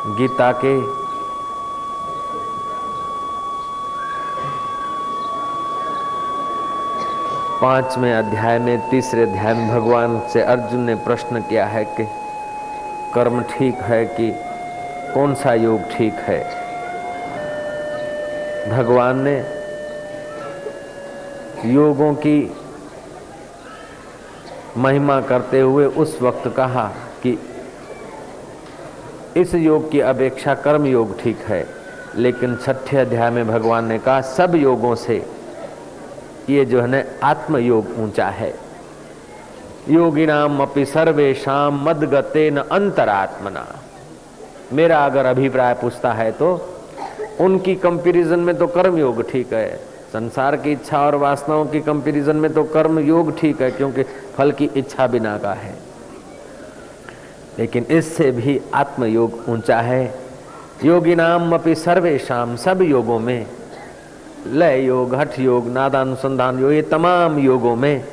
गीता के 5वें अध्याय में 3रे अध्याय में भगवान से अर्जुन ने प्रश्न किया है कि कर्म ठीक है कि कौन सा योग ठीक है। भगवान ने योगों की महिमा करते हुए उस वक्त कहा कि इस योग की अपेक्षा कर्म योग ठीक है, लेकिन 6ठे अध्याय में भगवान ने कहा सब योगों से ये जो है न आत्म योग ऊंचा है। योगिनाम अपि सर्वेषाम मद्गतेन अंतरात्मना। मेरा अगर अभिप्राय पूछता है तो उनकी कंपैरिजन में तो कर्म योग ठीक है, संसार की इच्छा और वासनाओं की कंपैरिजन में तो कर्म योग ठीक है, क्योंकि फल की इच्छा बिना का है। लेकिन इससे भी आत्म योग ऊंचा है। योगिनाम अपि सर्वेषाम, सब योगों में, लय योग, हठ योग, नादानुसंधान योग, ये तमाम योगों में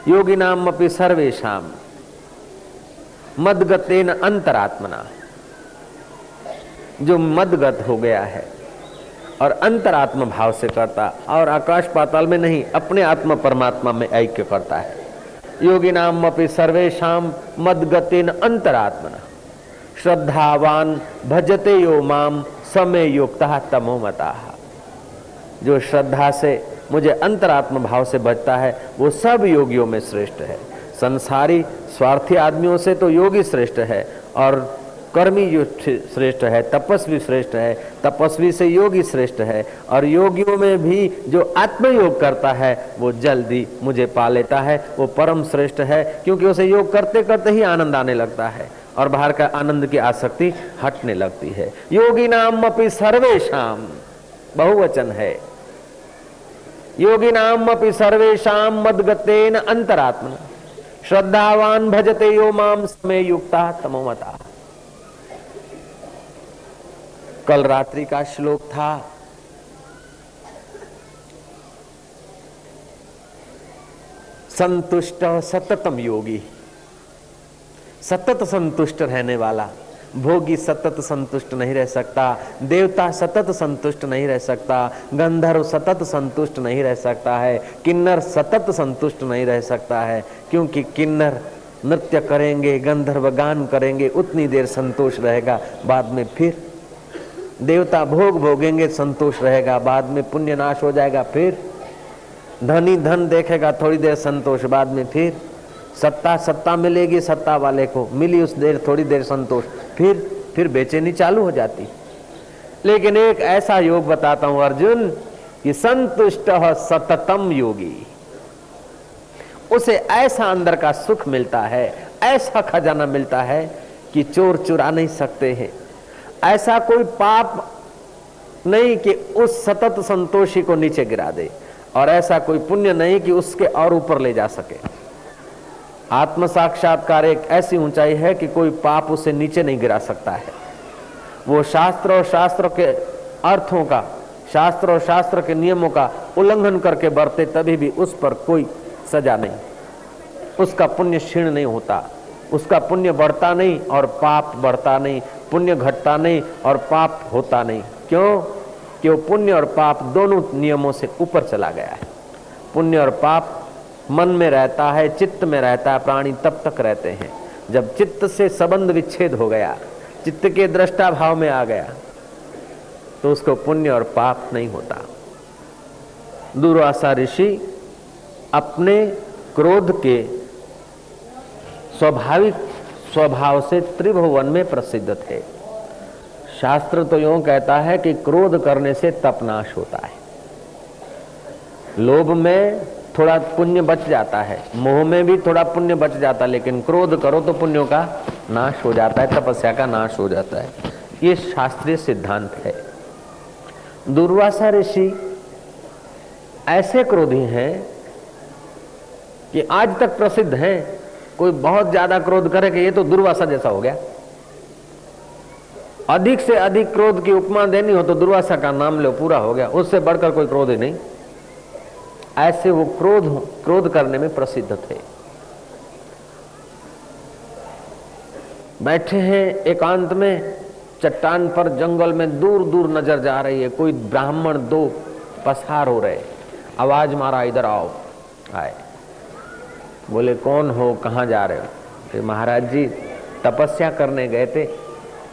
योगिनाम अपि सर्वेषाम मद्गतेन अंतरात्मना, जो मदगत हो गया है और अंतरात्म भाव से करता और आकाश पाताल में नहीं, अपने आत्मा परमात्मा में ऐक्य करता है। योगिनाम अपि सर्वेषाम मद्गतेन अंतरात्मना श्रद्धावान भजते यो माम समय युक्तः तमोमतः। जो श्रद्धा से मुझे अंतरात्म भाव से भजता है वो सब योगियों में श्रेष्ठ है। संसारी स्वार्थी आदमियों से तो योगी श्रेष्ठ है और कर्मी जो श्रेष्ठ है, तपस्वी श्रेष्ठ है, तपस्वी से योगी श्रेष्ठ है, और योगियों में भी जो आत्मयोग करता है वो जल्दी मुझे पा लेता है, वो परम श्रेष्ठ है, क्योंकि उसे योग करते करते ही आनंद आने लगता है और बाहर का आनंद की आसक्ति हटने लगती है। योगिनाम अपि सर्वेषाम, बहुवचन है। योगिनाम अपि सर्वेषाम मद्गतेन अंतरात्मना श्रद्धावान भजते यो माम समय युक्ता तमोमता। कल रात्रि का श्लोक था संतुष्ट सततम योगी। सतत संतुष्ट रहने वाला। भोगी सतत संतुष्ट नहीं रह सकता, देवता सतत संतुष्ट नहीं रह सकता, गंधर्व सतत संतुष्ट नहीं रह सकता है, किन्नर सतत संतुष्ट नहीं रह सकता है, क्योंकि किन्नर नृत्य करेंगे, गंधर्व गान करेंगे, उतनी देर संतोष रहेगा, बाद में फिर देवता भोग भोगेंगे, संतोष रहेगा, बाद में पुण्य नाश हो जाएगा, फिर धनी धन देखेगा, थोड़ी देर संतोष, बाद में फिर सत्ता मिलेगी, सत्ता वाले को मिली उस देर थोड़ी देर संतोष, फिर बेचैनी चालू हो जाती। लेकिन एक ऐसा योग बताता हूं अर्जुन कि संतुष्ट सततम योगी, उसे ऐसा अंदर का सुख मिलता है, ऐसा खजाना मिलता है कि चोर चुरा नहीं सकते हैं। ऐसा कोई पाप नहीं कि उस सतत संतोषी को नीचे गिरा दे, और ऐसा कोई पुण्य नहीं कि उसके और ऊपर ले जा सके। आत्म साक्षात्कार एक ऐसी ऊंचाई है कि कोई पाप उसे नीचे नहीं गिरा सकता है। वो शास्त्र और शास्त्र के अर्थों का, शास्त्र और शास्त्र के नियमों का उल्लंघन करके बरते, तभी भी उस पर कोई सजा नहीं, उसका पुण्य क्षीण नहीं होता, उसका पुण्य बढ़ता नहीं और पाप बढ़ता नहीं, पुण्य घटता नहीं और पाप होता नहीं। क्यों? कि वो पुण्य और पाप दोनों नियमों से ऊपर चला गया है। पुण्य और पाप मन में रहता है, चित्त में रहता है, प्राणी तब तक रहते हैं जब चित्त से संबंध विच्छेद हो गया, चित्त के दृष्टा भाव में आ गया, तो उसको पुण्य और पाप नहीं होता। दुर्वासा ऋषि अपने क्रोध के स्वाभाविक स्वभाव से त्रिभुवन में प्रसिद्ध थे। शास्त्र तो यूं कहता है कि क्रोध करने से तपनाश होता है। लोभ में थोड़ा पुण्य बच जाता है, मोह में भी थोड़ा पुण्य बच जाता है, लेकिन क्रोध करो तो पुण्यों का नाश हो जाता है, तपस्या का नाश हो जाता है। ये शास्त्रीय सिद्धांत है। दुर्वासा ऋषि ऐसे क्रोधी हैं कि आज तक प्रसिद्ध हैं। कोई बहुत ज्यादा क्रोध करे कि ये तो दुर्वासा जैसा हो गया। अधिक से अधिक क्रोध की उपमा देनी हो तो दुर्वासा का नाम लो, पूरा हो गया, उससे बढ़कर कोई क्रोध ही नहीं। ऐसे वो क्रोध करने में प्रसिद्ध थे। बैठे हैं एकांत में, चट्टान पर जंगल में दूर दूर नजर जा रही है, कोई ब्राह्मण दो पसार हो रहे, आवाज मारा इधर आओ। आए, बोले कौन हो, कहाँ जा रहे हो? तो महाराज जी तपस्या करने गए थे,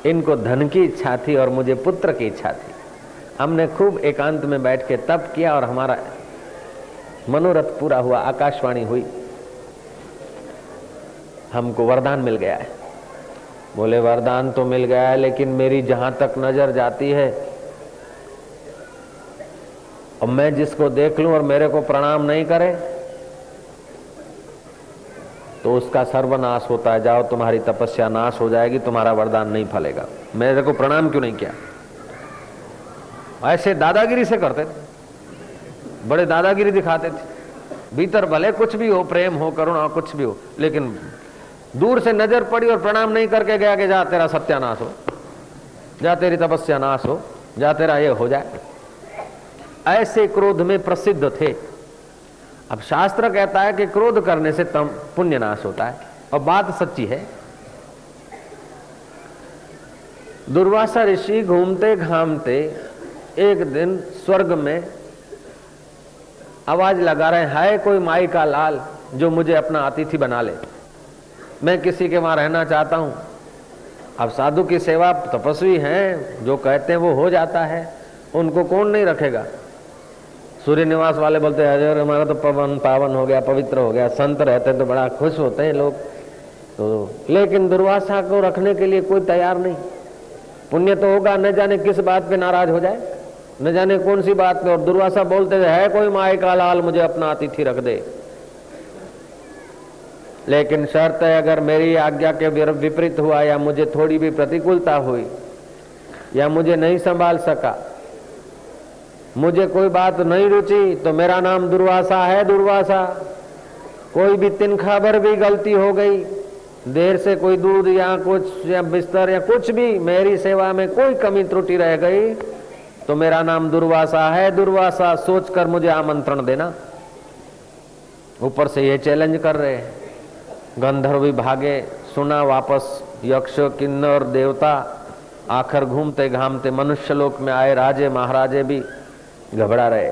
इनको धन की इच्छा थी और मुझे पुत्र की इच्छा थी। हमने खूब एकांत में बैठ के तप किया और हमारा मनोरथ पूरा हुआ, आकाशवाणी हुई, हमको वरदान मिल गया है। बोले वरदान तो मिल गया है, लेकिन मेरी जहां तक नजर जाती है और मैं जिसको देख लूं और मेरे को प्रणाम नहीं करे तो उसका सर्वनाश होता है। जाओ, तुम्हारी तपस्या नाश हो जाएगी, तुम्हारा वरदान नहीं फलेगा। मेरे को प्रणाम क्यों नहीं किया? ऐसे दादागिरी से करते थे, बड़े दादागिरी दिखाते थे। भीतर भले कुछ भी हो, प्रेम हो, करुणा, कुछ भी हो, लेकिन दूर से नजर पड़ी और प्रणाम नहीं करके गया कि जा तेरा सत्यानाश हो, जा तेरी तपस्या नाश हो, जा तेरा ये हो जाए। ऐसे क्रोध में प्रसिद्ध थे। अब शास्त्र कहता है कि क्रोध करने से तम पुण्य नाश होता है, और बात सच्ची है। दुर्वासा ऋषि घूमते घामते एक दिन स्वर्ग में आवाज लगा रहे, हाय कोई माई का लाल जो मुझे अपना अतिथि बना ले, मैं किसी के वहां रहना चाहता हूं। अब साधु की सेवा, तपस्वी हैं, जो कहते हैं वो हो जाता है, उनको कौन नहीं रखेगा। सूर्य निवास वाले बोलते हैं अरे हमारा तो पवन पावन हो गया, पवित्र हो गया, संत रहते हैं तो बड़ा खुश होते हैं लोग, तो लेकिन दुर्वासा को रखने के लिए कोई तैयार नहीं। पुण्य तो होगा, न जाने किस बात पे नाराज हो जाए, न जाने कौन सी बात पे। और दुर्वासा बोलते है कोई माई का लाल मुझे अपना अतिथि रख दे, लेकिन शर्त है अगर मेरी आज्ञा के विपरीत हुआ, या मुझे थोड़ी भी प्रतिकूलता हुई, या मुझे नहीं संभाल सका, मुझे कोई बात नहीं रुची, तो मेरा नाम दुर्वासा है। दुर्वासा, कोई भी तिनखा भर भी गलती हो गई, देर से कोई दूध या कुछ या बिस्तर या कुछ भी, मेरी सेवा में कोई कमी त्रुटि रह गई, तो मेरा नाम दुर्वासा है। दुर्वासा सोचकर मुझे आमंत्रण देना। ऊपर से ये चैलेंज कर रहे हैं। गंधर्व भी भागे, सुना वापस, यक्ष किन्नर देवता, आखिर घूमते घामते मनुष्य लोक में आए। राजे महाराजे भी घबरा रहे।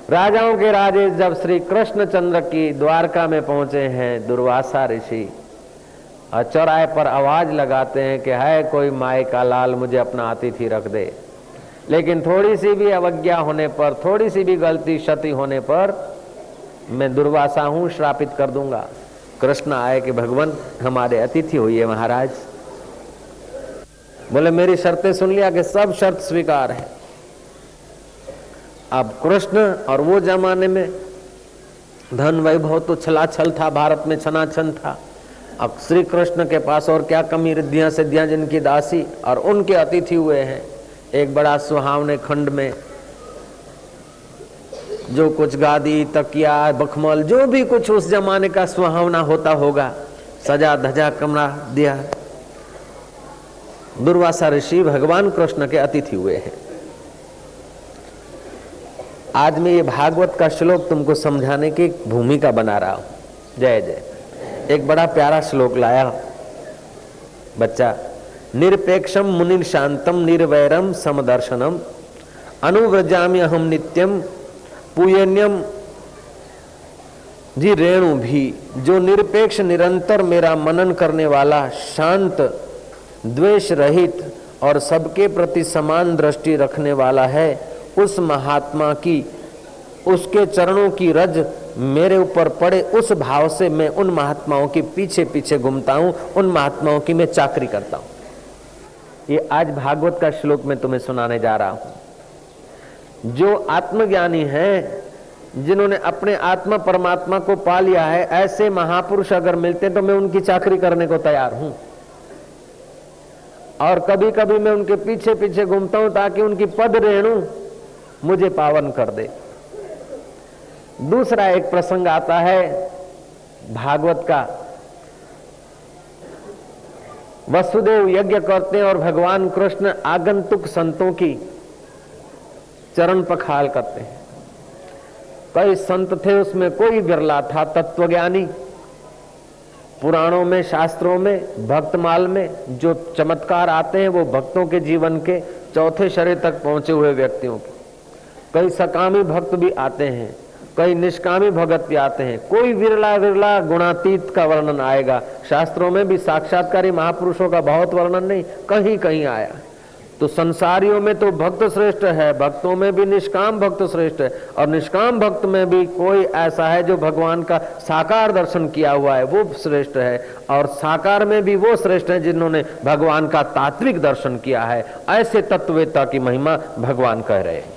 राजाओं के राजे जब श्री कृष्णचंद्र की द्वारका में पहुंचे हैं, दुर्वासा ऋषि और चौराहे पर आवाज लगाते हैं कि है कोई माई का लाल मुझे अपना अतिथि रख दे। लेकिन थोड़ी सी भी अवज्ञा होने पर, थोड़ी सी भी गलती क्षति होने पर मैं दुर्वासा हूं, श्रापित कर दूंगा। कृष्ण आए कि भगवान हमारे अतिथि हुई है महाराज। बोले मेरी शर्तें सुन लिया कि सब शर्त स्वीकार है। अब कृष्ण, और वो जमाने में धन वैभव तो छलाछल था, भारत में छनाछन था। अब श्री कृष्ण के पास और क्या कमी, रिद्धियां सिद्धियां जिनकी दासी, और उनके अतिथि हुए हैं एक बड़ा सुहावने खंड में। जो कुछ गादी, तकिया, बखमल, जो भी कुछ उस जमाने का सुहावना होता होगा, सजा धजा कमरा दिया। दुर्वासा ऋषि भगवान कृष्ण के अतिथि हुए हैं। आज मैं ये भागवत का श्लोक तुमको समझाने की भूमिका बना रहा हूं। जय जय। एक बड़ा प्यारा श्लोक लाया बच्चा। निरपेक्षम मुनिर शांतम निर्वैरम समदर्शनम अनुव्रजामि अहम नित्यम पूयन्यम जी रेणु भी। जो निरपेक्ष निरंतर मेरा मनन करने वाला, शांत, द्वेष रहित और सबके प्रति समान दृष्टि रखने वाला है, उस महात्मा की, उसके चरणों की रज मेरे ऊपर पड़े, उस भाव से मैं उन महात्माओं के पीछे पीछे घूमता हूं, उन महात्माओं की मैं चाकरी करता हूं। ये आज भागवत का श्लोक मैं तुम्हें सुनाने जा रहा हूं। जो आत्मज्ञानी हैं, जिन्होंने अपने आत्मा परमात्मा को पा लिया है, ऐसे महापुरुष अगर मिलते तो मैं उनकी चाकरी करने को तैयार हूं। और कभी कभी मैं उनके पीछे पीछे घूमता हूं ताकि उनकी पद रेणु मुझे पावन कर दे। दूसरा एक प्रसंग आता है भागवत का। वसुदेव यज्ञ करते हैं और भगवान कृष्ण आगंतुक संतों की चरण पखाल करते हैं। कई संत थे, उसमें कोई विरला था तत्वज्ञानी। पुराणों में, शास्त्रों में, भक्तमाल में जो चमत्कार आते हैं वो भक्तों के जीवन के चौथे शरीर तक पहुंचे हुए व्यक्तियों के। कई सकामी भक्त भी आते हैं, कई निष्कामी भगत भी आते हैं, कोई विरला विरला गुणातीत का वर्णन आएगा। शास्त्रों में भी साक्षात्कारी महापुरुषों का बहुत वर्णन नहीं, कहीं कहीं आया। तो संसारियों में तो भक्त श्रेष्ठ है, भक्तों में भी निष्काम भक्त श्रेष्ठ है, और निष्काम भक्त में भी कोई ऐसा है जो भगवान का साकार दर्शन किया हुआ है, वो श्रेष्ठ है। और साकार में भी वो श्रेष्ठ है जिन्होंने भगवान का तात्विक दर्शन किया है। ऐसे तत्ववेत्ता की महिमा भगवान कह रहे हैं।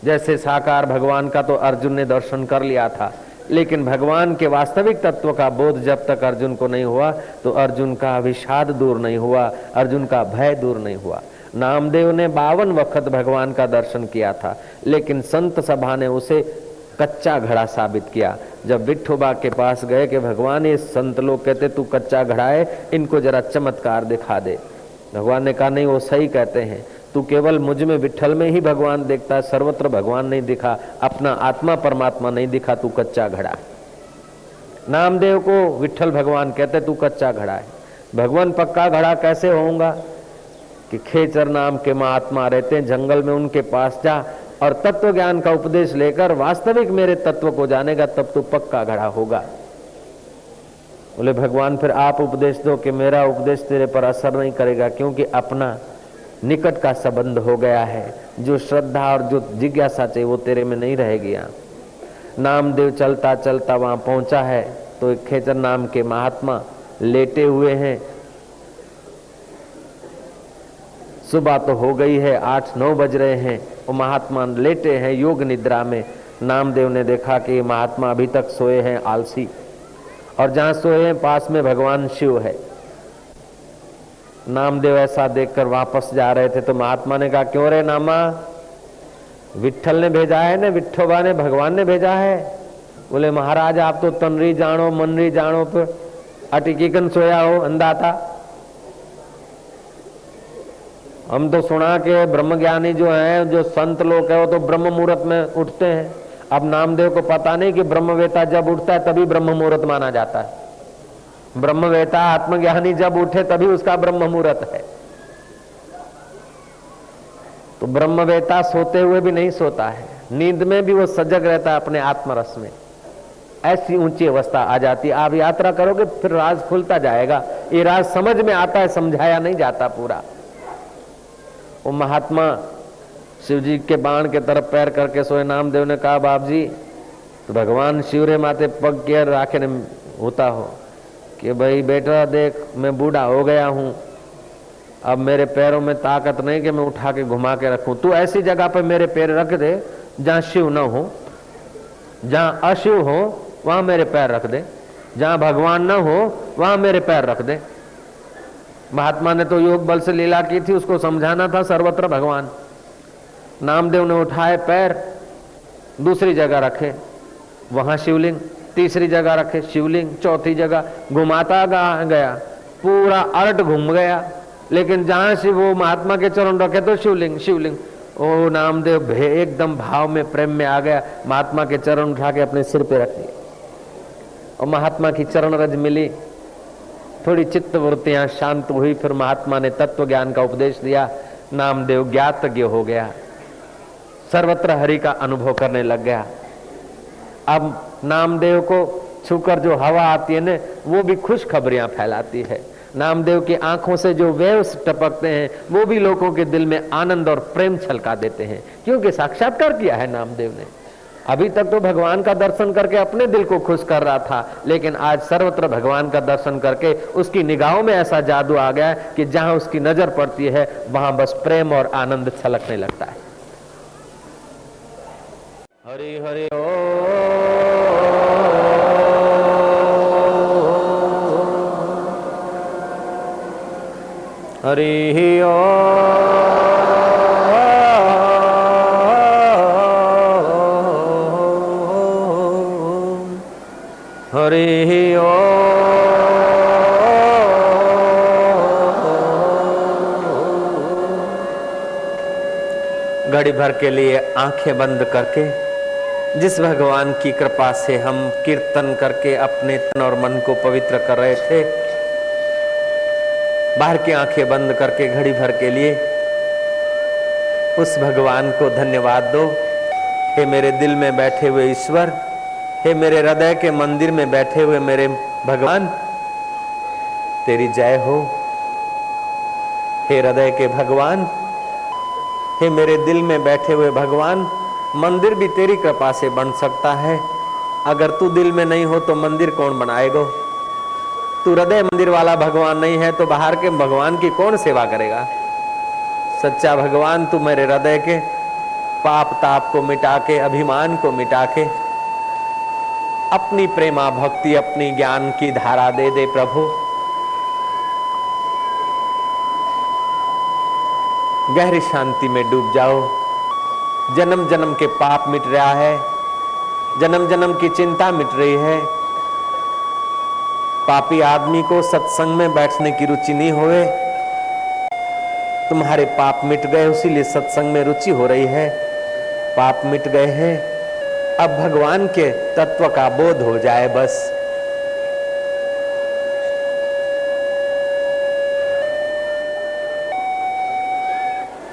जैसे साकार भगवान का तो अर्जुन ने दर्शन कर लिया था, लेकिन भगवान के वास्तविक तत्व का बोध जब तक अर्जुन को नहीं हुआ तो अर्जुन का विषाद दूर नहीं हुआ, अर्जुन का भय दूर नहीं हुआ। नामदेव ने 52 वक्त भगवान का दर्शन किया था, लेकिन संत सभा ने उसे कच्चा घड़ा साबित किया। जब विठोबा के पास गए कि भगवान, ये संत लोग कहते तू कच्चा घड़ा है, इनको जरा चमत्कार दिखा दे। भगवान ने कहा नहीं, वो सही कहते हैं, तू केवल मुझ में विठल में ही भगवान देखता है, सर्वत्र भगवान नहीं दिखा, अपना आत्मा परमात्मा नहीं दिखा, तू कच्चा घड़ा है। नामदेव को विठल भगवान कहते तू कच्चा घड़ा है। भगवान पक्का घड़ा कैसे होऊंगा कि खेचर नाम के महात्मा रहते हैं जंगल में, उनके पास जा और तत्व ज्ञान का उपदेश लेकर वास्तविक मेरे तत्व को जानेगा, तब तू पक्का घड़ा होगा। बोले भगवान फिर आप उपदेश दो कि मेरा उपदेश तेरे पर असर नहीं करेगा, क्योंकि अपना निकट का संबंध हो गया है, जो श्रद्धा और जो जिज्ञासा चाहिए वो तेरे में नहीं रहेगी। नामदेव चलता चलता वहां पहुंचा है तो एक खेचर नाम के महात्मा लेटे हुए हैं। सुबह तो हो गई है, 8-9 बज रहे हैं, वो महात्मा लेटे हैं योग निद्रा में। नामदेव ने देखा कि ये महात्मा अभी तक सोए हैं, आलसी, और जहां सोए हैं पास में भगवान शिव है। नामदेव ऐसा देखकर वापस जा रहे थे तो महात्मा ने कहा क्यों रे नामा, विठल ने भेजा है ना, विठोबा ने, भगवान ने भेजा है। बोले महाराज आप तो तनरी जानो मनरी जानो पर अटिकीकन सोया हो अंधाता। हम तो सुना के ब्रह्मज्ञानी जो हैं, जो संत लोग है, वो तो ब्रह्म मुहूर्त में उठते हैं। अब नामदेव को पता नहीं कि ब्रह्मवेता जब उठता है तभी ब्रह्म मुहूर्त माना जाता है। ब्रह्मवेता आत्मज्ञानी जब उठे तभी उसका ब्रह्म मुहूर्त है। तो ब्रह्मवेता सोते हुए भी नहीं सोता है, नींद में भी वो सजग रहता है अपने आत्मरस में। ऐसी ऊंची अवस्था आ जाती है। आप यात्रा करोगे फिर राज खुलता जाएगा। ये राज समझ में आता है, समझाया नहीं जाता पूरा। वो महात्मा शिव जी के बाण के तरफ पैर करके सोए। नामदेव ने कहा बाप जी, तो भगवान शिव रे माथे पग के राखे ने होता हो कि भाई बेटा देख, मैं बूढ़ा हो गया हूं, अब मेरे पैरों में ताकत नहीं कि मैं उठा के घुमा के रखूं। तू ऐसी जगह पर मेरे पैर रख दे जहां शिव न हो, जहां अशिव हो वहां मेरे पैर रख दे, जहां भगवान न हो वहां मेरे पैर रख दे। महात्मा ने तो योग बल से लीला की थी, उसको समझाना था सर्वत्र भगवान। नामदेव ने उठाए पैर, दूसरी जगह रखे, वहां शिवलिंग, तीसरी जगह रखे शिवलिंग, चौथी जगह घुमाता गया, पूरा अर्थ घूम गया, लेकिन जहां शिव वो महात्मा के चरण रखे तो शिवलिंग शिवलिंग। ओ नामदेव एकदम भाव में, प्रेम में आ गया, महात्मा के चरण उठा के अपने सिर पे रख दिए और महात्मा की चरण रज मिली। थोड़ी चित्त वृत्तियां शांत हुई, फिर महात्मा ने तत्व ज्ञान का उपदेश दिया। नामदेव ज्ञातज्ञ हो गया, सर्वत्र हरि का अनुभव करने लग गया। अब नामदेव को छूकर जो हवा आती है न, वो भी खुश खबरियां फैलाती है। नामदेव की आंखों से जो वेव्स टपकते हैं वो भी लोगों के दिल में आनंद और प्रेम छलका देते हैं, क्योंकि साक्षात्कार किया है नामदेव ने। अभी तक तो भगवान का दर्शन करके अपने दिल को खुश कर रहा था, लेकिन आज सर्वत्र भगवान का दर्शन करके उसकी निगाहों में ऐसा जादू आ गया कि जहां उसकी नजर पड़ती है वहां बस प्रेम और आनंद छलकने लगता है। हरि हरि ओ हरि ओ हरि ओ घड़ी भर के लिए आंखें बंद करके जिस भगवान की कृपा से हम कीर्तन करके अपने तन और मन को पवित्र कर रहे थे, बाहर की आंखें बंद करके घड़ी भर के लिए उस भगवान को धन्यवाद दो। हे मेरे दिल में बैठे हुए ईश्वर, हे मेरे हृदय के मंदिर में बैठे हुए मेरे भगवान, तेरी जय हो। हे हृदय के भगवान, हे मेरे दिल में बैठे हुए भगवान, मंदिर भी तेरी कृपा से बन सकता है। अगर तू दिल में नहीं हो तो मंदिर कौन बनाएगा? तू हृदय मंदिर वाला भगवान नहीं है तो बाहर के भगवान की कौन सेवा करेगा? सच्चा भगवान, तू मेरे हृदय के पाप ताप को मिटा के, अभिमान को मिटा के अपनी प्रेमा भक्ति, अपनी ज्ञान की धारा दे दे प्रभु। गहरी शांति में डूब जाओ। जन्म जन्म के पाप मिट रहा है, जन्म जन्म की चिंता मिट रही है। पापी आदमी को सत्संग में बैठने की रुचि नहीं होवे। तुम्हारे पाप मिट गए, इसीलिए सत्संग में रुचि हो रही है। पाप मिट गए हैं, अब भगवान के तत्व का बोध हो जाए बस।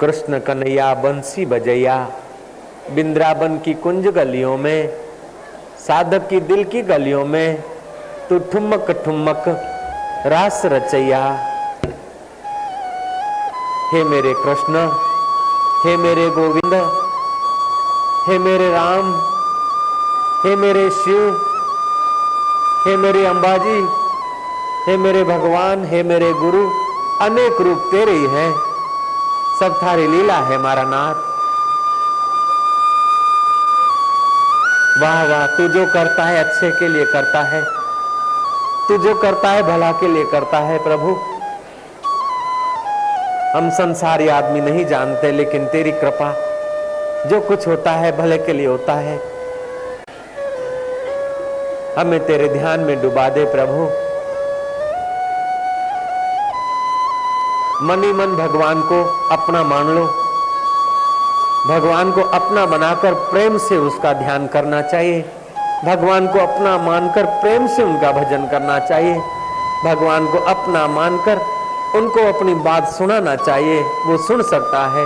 कृष्ण कन्हैया बंसी बजैया, बिंद्रावन की कुंज गलियों में, साधक की दिल की गलियों में, तू ठुमक ठुमक रास रचैया। हे मेरे कृष्ण, हे मेरे गोविंद, हे मेरे राम, हे मेरे शिव, हे मेरे अंबाजी, हे मेरे भगवान, हे मेरे गुरु, अनेक रूप तेरे ही हैं, सब थारी लीला है मारा नाथ। वाह वाह, तू जो करता है अच्छे के लिए करता है, तू जो करता है भला के लिए करता है प्रभु। हम संसारी आदमी नहीं जानते, लेकिन तेरी कृपा, जो कुछ होता है भले के लिए होता है। हमें तेरे ध्यान में डुबा दे प्रभु। मन ही मन भगवान को अपना मान लो। भगवान को अपना बनाकर प्रेम से उसका ध्यान करना चाहिए। भगवान को अपना मानकर प्रेम से उनका भजन करना चाहिए। भगवान को अपना मानकर उनको अपनी बात सुनाना चाहिए। वो सुन सकता है।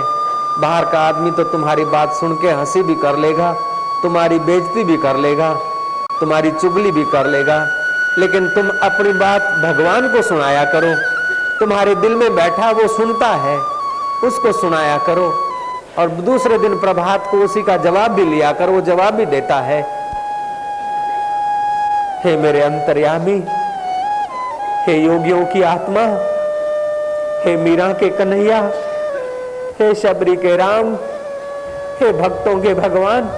बाहर का आदमी तो तुम्हारी बात सुन के हंसी भी कर लेगा, तुम्हारी बेइज्जती भी कर लेगा, तुम्हारी चुगली भी कर लेगा, लेकिन तुम अपनी बात भगवान को सुनाया करो। तुम्हारे दिल में बैठा वो सुनता है, उसको सुनाया करो। और दूसरे दिन प्रभात को उसी का जवाब भी लिया कर, वो जवाब भी देता है। हे मेरे अंतर्यामी, हे योगियों की आत्मा, हे मीरा के कन्हैया, हे शबरी के राम, हे भक्तों के भगवान,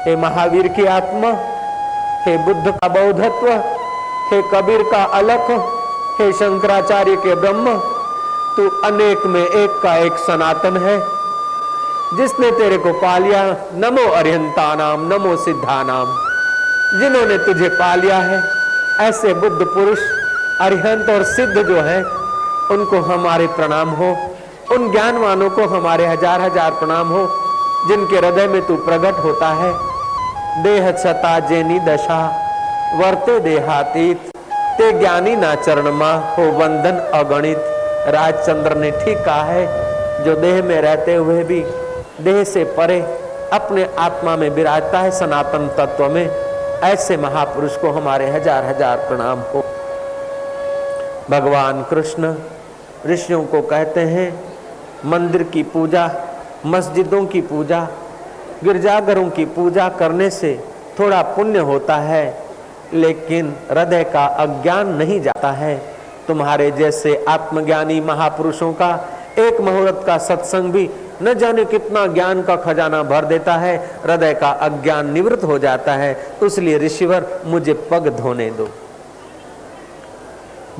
हे महावीर की आत्मा, हे बुद्ध का बौद्धत्व, हे कबीर का अलख, हे शंकराचार्य के ब्रह्म, तू अनेक में एक का एक सनातन है, जिसने तेरे को पा लिया। नमो अरिहंता नाम, नमो सिद्धा नाम। जिन्होंने तुझे पा लिया है, ऐसे बुद्ध पुरुष, अरिहंत और सिद्ध जो है, उनको हमारे प्रणाम हो। उन ज्ञानवानों को हमारे हजार हजार प्रणाम हो, जिनके हृदय में तू प्रकट होता है। देह छता जेनी दशा वर्ते देहातीत, ते ज्ञानी ना चरणमा हो वंदन अगणित। राजचंद्र ने ठीक कहा है, जो देह में रहते हुए भी देह से परे अपने आत्मा में विराजता है, सनातन तत्व में, ऐसे महापुरुष को हमारे हजार हजार प्रणाम हो। भगवान कृष्ण ऋषियों को कहते हैं, मंदिर की पूजा, मस्जिदों की पूजा, गिरजाघरों की पूजा करने से थोड़ा पुण्य होता है, लेकिन हृदय का अज्ञान नहीं जाता है। तुम्हारे जैसे आत्मज्ञानी महापुरुषों का एक मुहूर्त का सत्संग भी न जाने कितना ज्ञान का खजाना भर देता है। हृदय का अज्ञान निवृत्त हो जाता है। इसलिए ऋषिवर, मुझे पग धोने दो।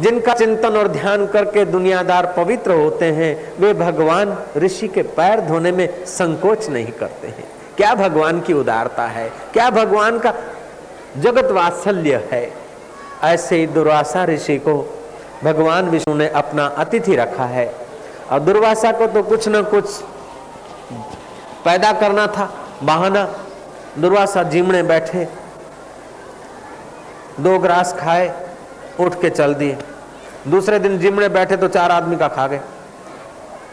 जिनका चिंतन और ध्यान करके दुनियादार पवित्र होते हैं, वे भगवान ऋषि के पैर धोने में संकोच नहीं करते हैं। क्या भगवान की उदारता है, क्या भगवान का जगत वात्सल्य है। ऐसे ही दुर्वासा ऋषि को भगवान विष्णु ने अपना अतिथि रखा है, और दुर्वासा को तो कुछ न कुछ पैदा करना था, बहाना। दुर्वासा जीमने बैठे, 2 ग्रास खाए, उठ के चल दिए। दूसरे दिन जीमने बैठे तो 4 आदमी का खा गए।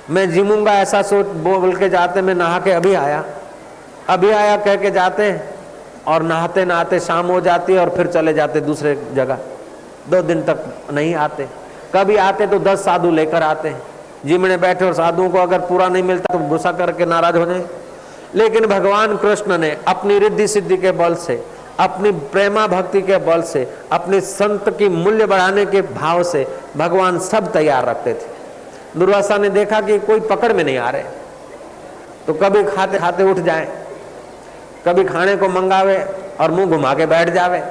मैं जीमूंगा ऐसा सोच बोल के जाते, मैं नहा के अभी आया कह के जाते और नहाते नहाते शाम हो जाती है और फिर चले जाते दूसरे जगह। 2 दिन तक नहीं आते। कभी आते तो 10 साधु लेकर आते हैं। जीमने बैठे और साधुओं को अगर पूरा नहीं मिलता तो गुस्सा करके नाराज हो जाए। लेकिन भगवान कृष्ण ने अपनी रिद्धि सिद्धि के बल से, अपनी प्रेमा भक्ति के बल से, अपने संत की मूल्य बढ़ाने के भाव से भगवान सब तैयार रखते थे। दुर्वासा ने देखा कि कोई पकड़ में नहीं आ रहे, तो कभी खाते खाते उठ जाए, कभी खाने को मंगावे और मुंह घुमा के बैठ जावे,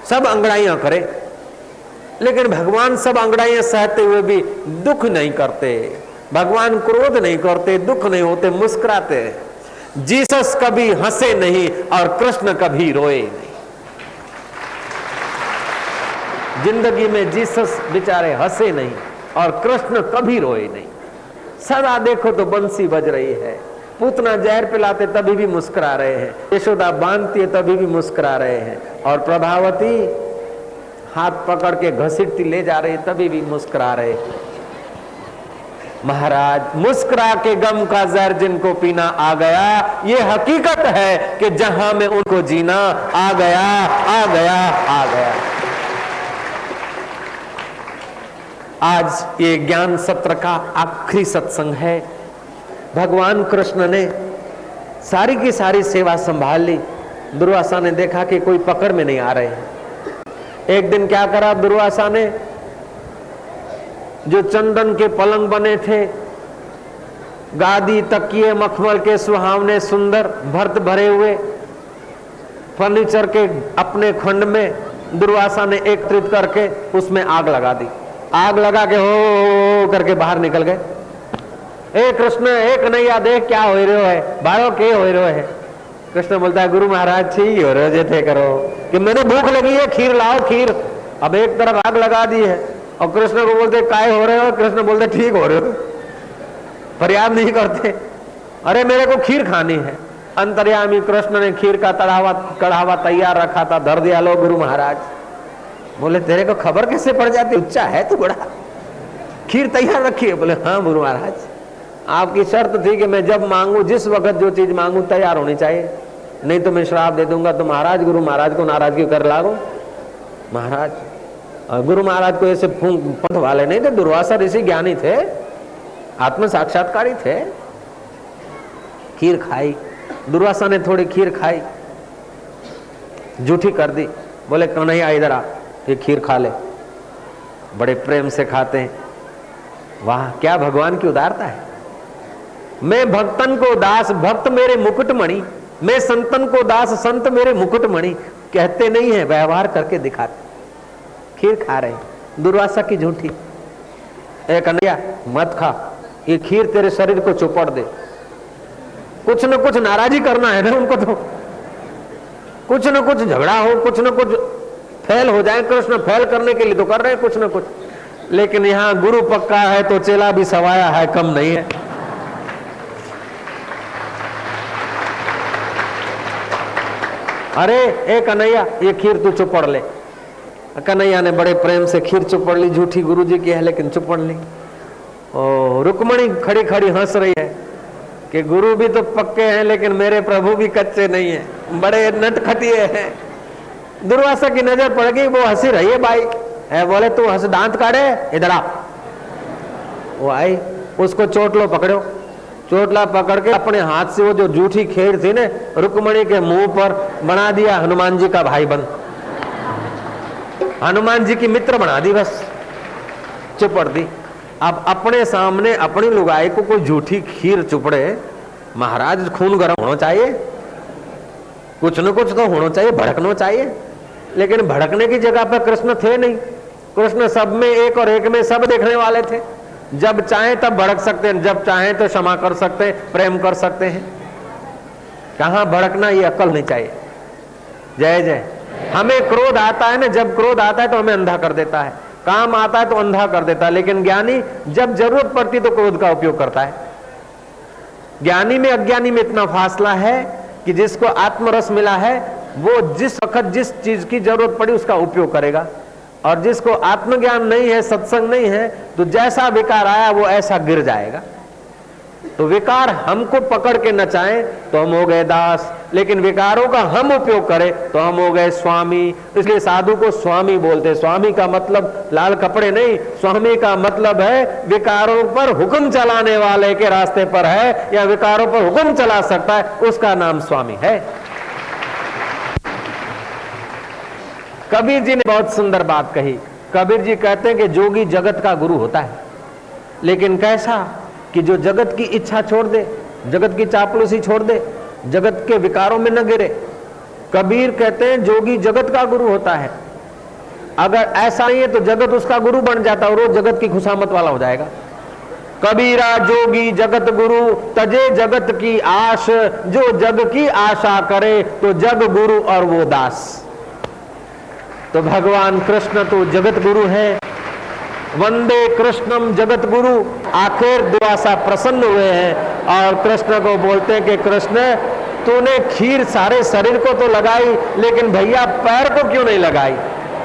सब अंगड़ाइयां करे। लेकिन भगवान सब अंगड़ाइयां सहते हुए भी दुख नहीं करते। भगवान क्रोध नहीं करते, दुख नहीं होते, मुस्कुराते। जीसस कभी हंसे नहीं और कृष्ण कभी रोए नहीं। जिंदगी में जीसस बेचारे हंसे नहीं और कृष्ण कभी रोए नहीं। सदा देखो तो बंसी बज रही है, पूतना जहर पिलाते तभी भी मुस्कुरा रहे हैं, यशोदा बांधती है तभी भी मुस्कुरा रहे हैं, और प्रभावती हाथ पकड़ के घसीटती ले जा रही है तभी भी मुस्कुरा रहे हैं। महाराज मुस्कुरा के गम का जहर जिनको पीना आ गया, ये हकीकत है कि जहां में उनको जीना आ गया, आ गया, आ गया। आज ये ज्ञान सत्र का आखिरी सत्संग है। भगवान कृष्ण ने सारी की सारी सेवा संभाल ली। दुर्वासा ने देखा कि कोई पकड़ में नहीं आ रहे। एक दिन क्या करा दुर्वासा ने, जो चंदन के पलंग बने थे, गादी तकिए मखमल के सुहावने सुंदर भर्त भरे हुए फर्नीचर के अपने खंड में दुर्वासा ने एकत्रित करके उसमें आग लगा दी। आग लगा के हो करके बाहर निकल गए। ए कृष्ण, एक नैया देख क्या हो रहे है, बारो के हो रहे है। कृष्ण बोलता है, गुरु महाराज ठीक हो रहे थे करो कि मैंने भूख लगी है, खीर लाओ खीर। अब एक तरफ आग लगा दी है और कृष्ण को बोलते काय हो रहे हो, कृष्ण बोलते ठीक हो रहे हो, फरियाद नहीं करते। अरे मेरे को खीर खानी है। अंतर्यामी कृष्ण ने खीर का कढ़ावा तैयार रखा था, धर दिया, लो गुरु महाराज। बोले तेरे को खबर कैसे पड़ जाती, उच्चा है तू बड़ा, खीर तैयार रखी है। बोले हाँ गुरु महाराज, आपकी शर्त थी कि मैं जब मांगू, जिस वक्त जो चीज मांगू तैयार होनी चाहिए, नहीं तो मैं श्राप दे दूंगा। तो महाराज गुरु महाराज को नाराजगी कर लागो। महाराज गुरु महाराज को ऐसे पंथ वाले नहीं थे, दुर्वासा ऋषि ज्ञानी थे, आत्म साक्षात्कारी थे। खीर खाई, दुर्वासा ने थोड़ी खीर खाई, जूठी कर दी। बोले कन्हैया इधर आ, ये खीर खा ले। बड़े प्रेम से खाते हैं। वाह क्या भगवान की उदारता है। मैं भक्तन को दास, भक्त मेरे मुकुटमणि, मैं संतन को दास, संत मेरे मुकुटमणि। कहते नहीं है, व्यवहार करके दिखाते। खीर खा रहे दुर्वासा की झूठी। ए कन्हैया मत खा, ये खीर तेरे शरीर को चौपड़ दे। कुछ न कुछ नाराजी करना है ना उनको, तो कुछ न कुछ झगड़ा हो, कुछ न कुछ फैल हो जाए। कृष्ण फैल करने के लिए तो कर रहे हैं कुछ न कुछ, लेकिन यहाँ गुरु पक्का है तो चेला भी सवाया है, कम नहीं है। अरे ए कन्हैया ये खीर तू चुपड़ ले। कन्हैया ने बड़े प्रेम से खीर चुपड़ ली, झूठी गुरुजी की है लेकिन चुपड़ ली। ओ रुक्मणी खड़ी खड़ी हंस रही है कि गुरु भी तो पक्के हैं लेकिन मेरे प्रभु भी कच्चे नहीं है, बड़े नटखटिए हैं। दुर्वासा की नजर पड़ गई, वो हंसी रही है बाई है। बोले तू हंस, दांत काढ़े, इधर आ। वो आई, उसको चोटलो पकड़ो। चोटला पकड़ के अपने हाथ से वो जो जूठी खीर थी ना, रुक्मणी के मुंह पर बना दिया हनुमान जी का भाई बंद, हनुमान जी की मित्र बना दी, बस चुपड़ दी। अब अपने सामने अपनी लुगाई को कोई झूठी खीर चुपड़े, महाराज खून गर्म होना चाहिए, कुछ न कुछ तो होना चाहिए, भड़कना चाहिए। लेकिन भड़कने की जगह पर कृष्ण थे नहीं। कृष्ण सब में एक और एक में सब देखने वाले थे। जब चाहे तब भड़क सकते हैं, जब चाहे तो क्षमा कर सकते हैं, प्रेम कर सकते हैं। कहां भड़कना, ये अक्ल नहीं चाहिए। जय जय। हमें क्रोध आता है ना, जब क्रोध आता है तो हमें अंधा कर देता है, काम आता है तो अंधा कर देता है। लेकिन ज्ञानी जब जरूरत पड़ती तो क्रोध का उपयोग करता है। ज्ञानी में अज्ञानी में इतना फासला है कि जिसको आत्मरस मिला है वो जिस वक्त जिस चीज की जरूरत पड़ी उसका उपयोग करेगा, और जिसको आत्मज्ञान नहीं है, सत्संग नहीं है, तो जैसा विकार आया वो ऐसा गिर जाएगा। तो विकार हमको पकड़ के नचाएं तो हम हो गए दास, लेकिन विकारों का हम उपयोग करें तो हम हो गए स्वामी। इसलिए साधु को स्वामी बोलते। स्वामी का मतलब लाल कपड़े नहीं, स्वामी का मतलब है विकारों पर हुक्म चलाने वाले के रास्ते पर है, या विकारों पर हुक्म चला सकता है, उसका नाम स्वामी है। कबीर जी ने बहुत सुंदर बात कही। कबीर जी कहते हैं कि जोगी जगत का गुरु होता है, लेकिन कैसा कि जो जगत की इच्छा छोड़ दे, जगत की चापलूसी छोड़ दे, जगत के विकारों में न गिरे। कबीर कहते हैं जोगी जगत का गुरु होता है। अगर ऐसा नहीं है तो जगत उसका गुरु बन जाता है और वो जगत की खुशामत वाला हो जाएगा। कबीरा जोगी जगत गुरु, तजे जगत की आश, जो जग की आशा करे तो जग गुरु और वो दास। तो भगवान कृष्ण तो जगत गुरु है। वंदे कृष्णम जगत गुरु। आखिर दुआसा प्रसन्न हुए हैं और कृष्ण को बोलते हैं कि कृष्ण तूने खीर सारे शरीर को तो लगाई, लेकिन भैया पैर को क्यों नहीं लगाई,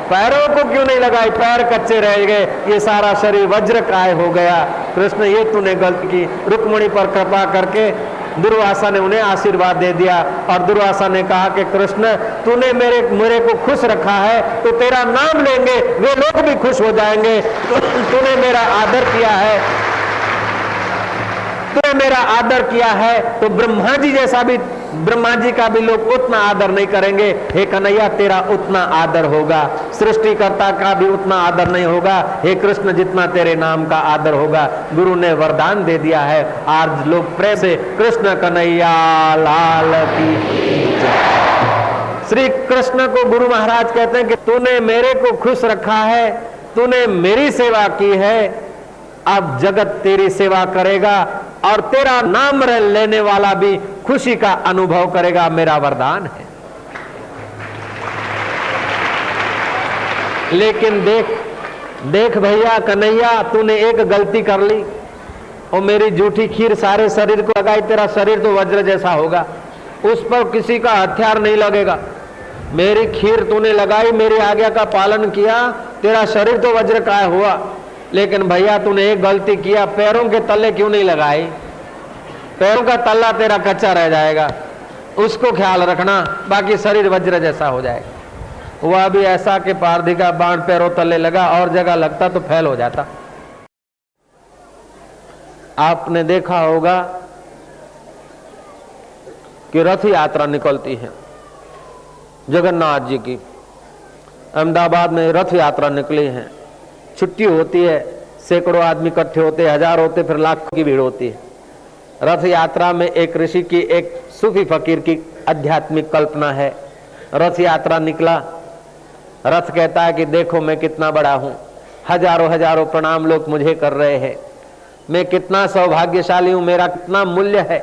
पैरों को क्यों नहीं लगाई, पैर कच्चे रह गए, ये सारा शरीर वज्र काय हो गया। कृष्ण ये तूने गलती की। रुक्मिणी पर कृपा करके दुर्वासा ने उन्हें आशीर्वाद दे दिया और दुर्वासा ने कहा कि कृष्ण तूने मेरे को खुश रखा है तो तेरा नाम लेंगे वे लोग भी खुश हो जाएंगे। तूने मेरा आदर किया है, तूने मेरा आदर किया है तो ब्रह्मा जी जैसा भी, ब्रह्मा जी का भी लोग उतना आदर नहीं करेंगे। हे कन्हैया तेरा उतना आदर होगा, सृष्टिकर्ता का भी उतना आदर नहीं होगा। हे कृष्ण जितना तेरे नाम का आदर होगा। गुरु ने वरदान दे दिया है। आज लोग प्रेम से कृष्ण कन्हैया लाल की। श्री कृष्ण को गुरु महाराज कहते हैं कि तूने मेरे को खुश रखा है, तूने मेरी सेवा की है, अब जगत तेरी सेवा करेगा और तेरा नाम लेने वाला भी खुशी का अनुभव करेगा। मेरा वरदान है। लेकिन देख भैया कन्हैया, तूने एक गलती कर ली और मेरी जूठी खीर सारे शरीर को लगाई, तेरा शरीर तो वज्र जैसा होगा, उस पर किसी का हथियार नहीं लगेगा। मेरी खीर तूने लगाई, मेरी आज्ञा का पालन किया, तेरा शरीर तो वज्र का हुआ, लेकिन भैया तूने एक गलती किया, पैरों के तले क्यों नहीं लगाई, पैरों का तल्ला तेरा कच्चा रह जाएगा, उसको ख्याल रखना, बाकी शरीर वज्र जैसा हो जाएगा। वह भी ऐसा कि पारधी का बाण पैरों तले लगा, और जगह लगता तो फैल हो जाता। आपने देखा होगा कि रथ यात्रा निकलती है जगन्नाथ जी की। अहमदाबाद में रथ यात्रा निकली है, छुट्टी होती है, सैकड़ों आदमी इकट्ठे होते, हजार होते, फिर लाखों की भीड़ होती है। रथ यात्रा में एक ऋषि की, एक सूफी फकीर की आध्यात्मिक कल्पना है। रथ यात्रा निकला, रथ कहता है कि देखो मैं कितना बड़ा हूं, हजारों हजारों प्रणाम लोग मुझे कर रहे हैं, मैं कितना सौभाग्यशाली हूं, मेरा कितना मूल्य है।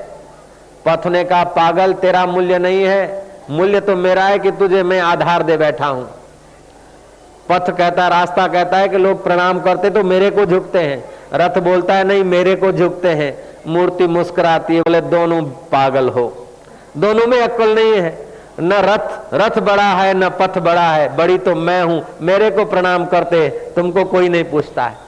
पथ ने कहा पागल, तेरा मूल्य नहीं है, मूल्य तो मेरा है कि तुझे मैं आधार दे बैठा हूं। पथ कहता है, रास्ता कहता है कि लोग प्रणाम करते तो मेरे को झुकते हैं, रथ बोलता है नहीं मेरे को झुकते हैं। मूर्ति मुस्कुराती है, बोले दोनों पागल हो, दोनों में अक्ल नहीं है। न रथ बड़ा है न पथ बड़ा है, बड़ी तो मैं हूं, मेरे को प्रणाम करते, तुमको कोई नहीं पूछता है।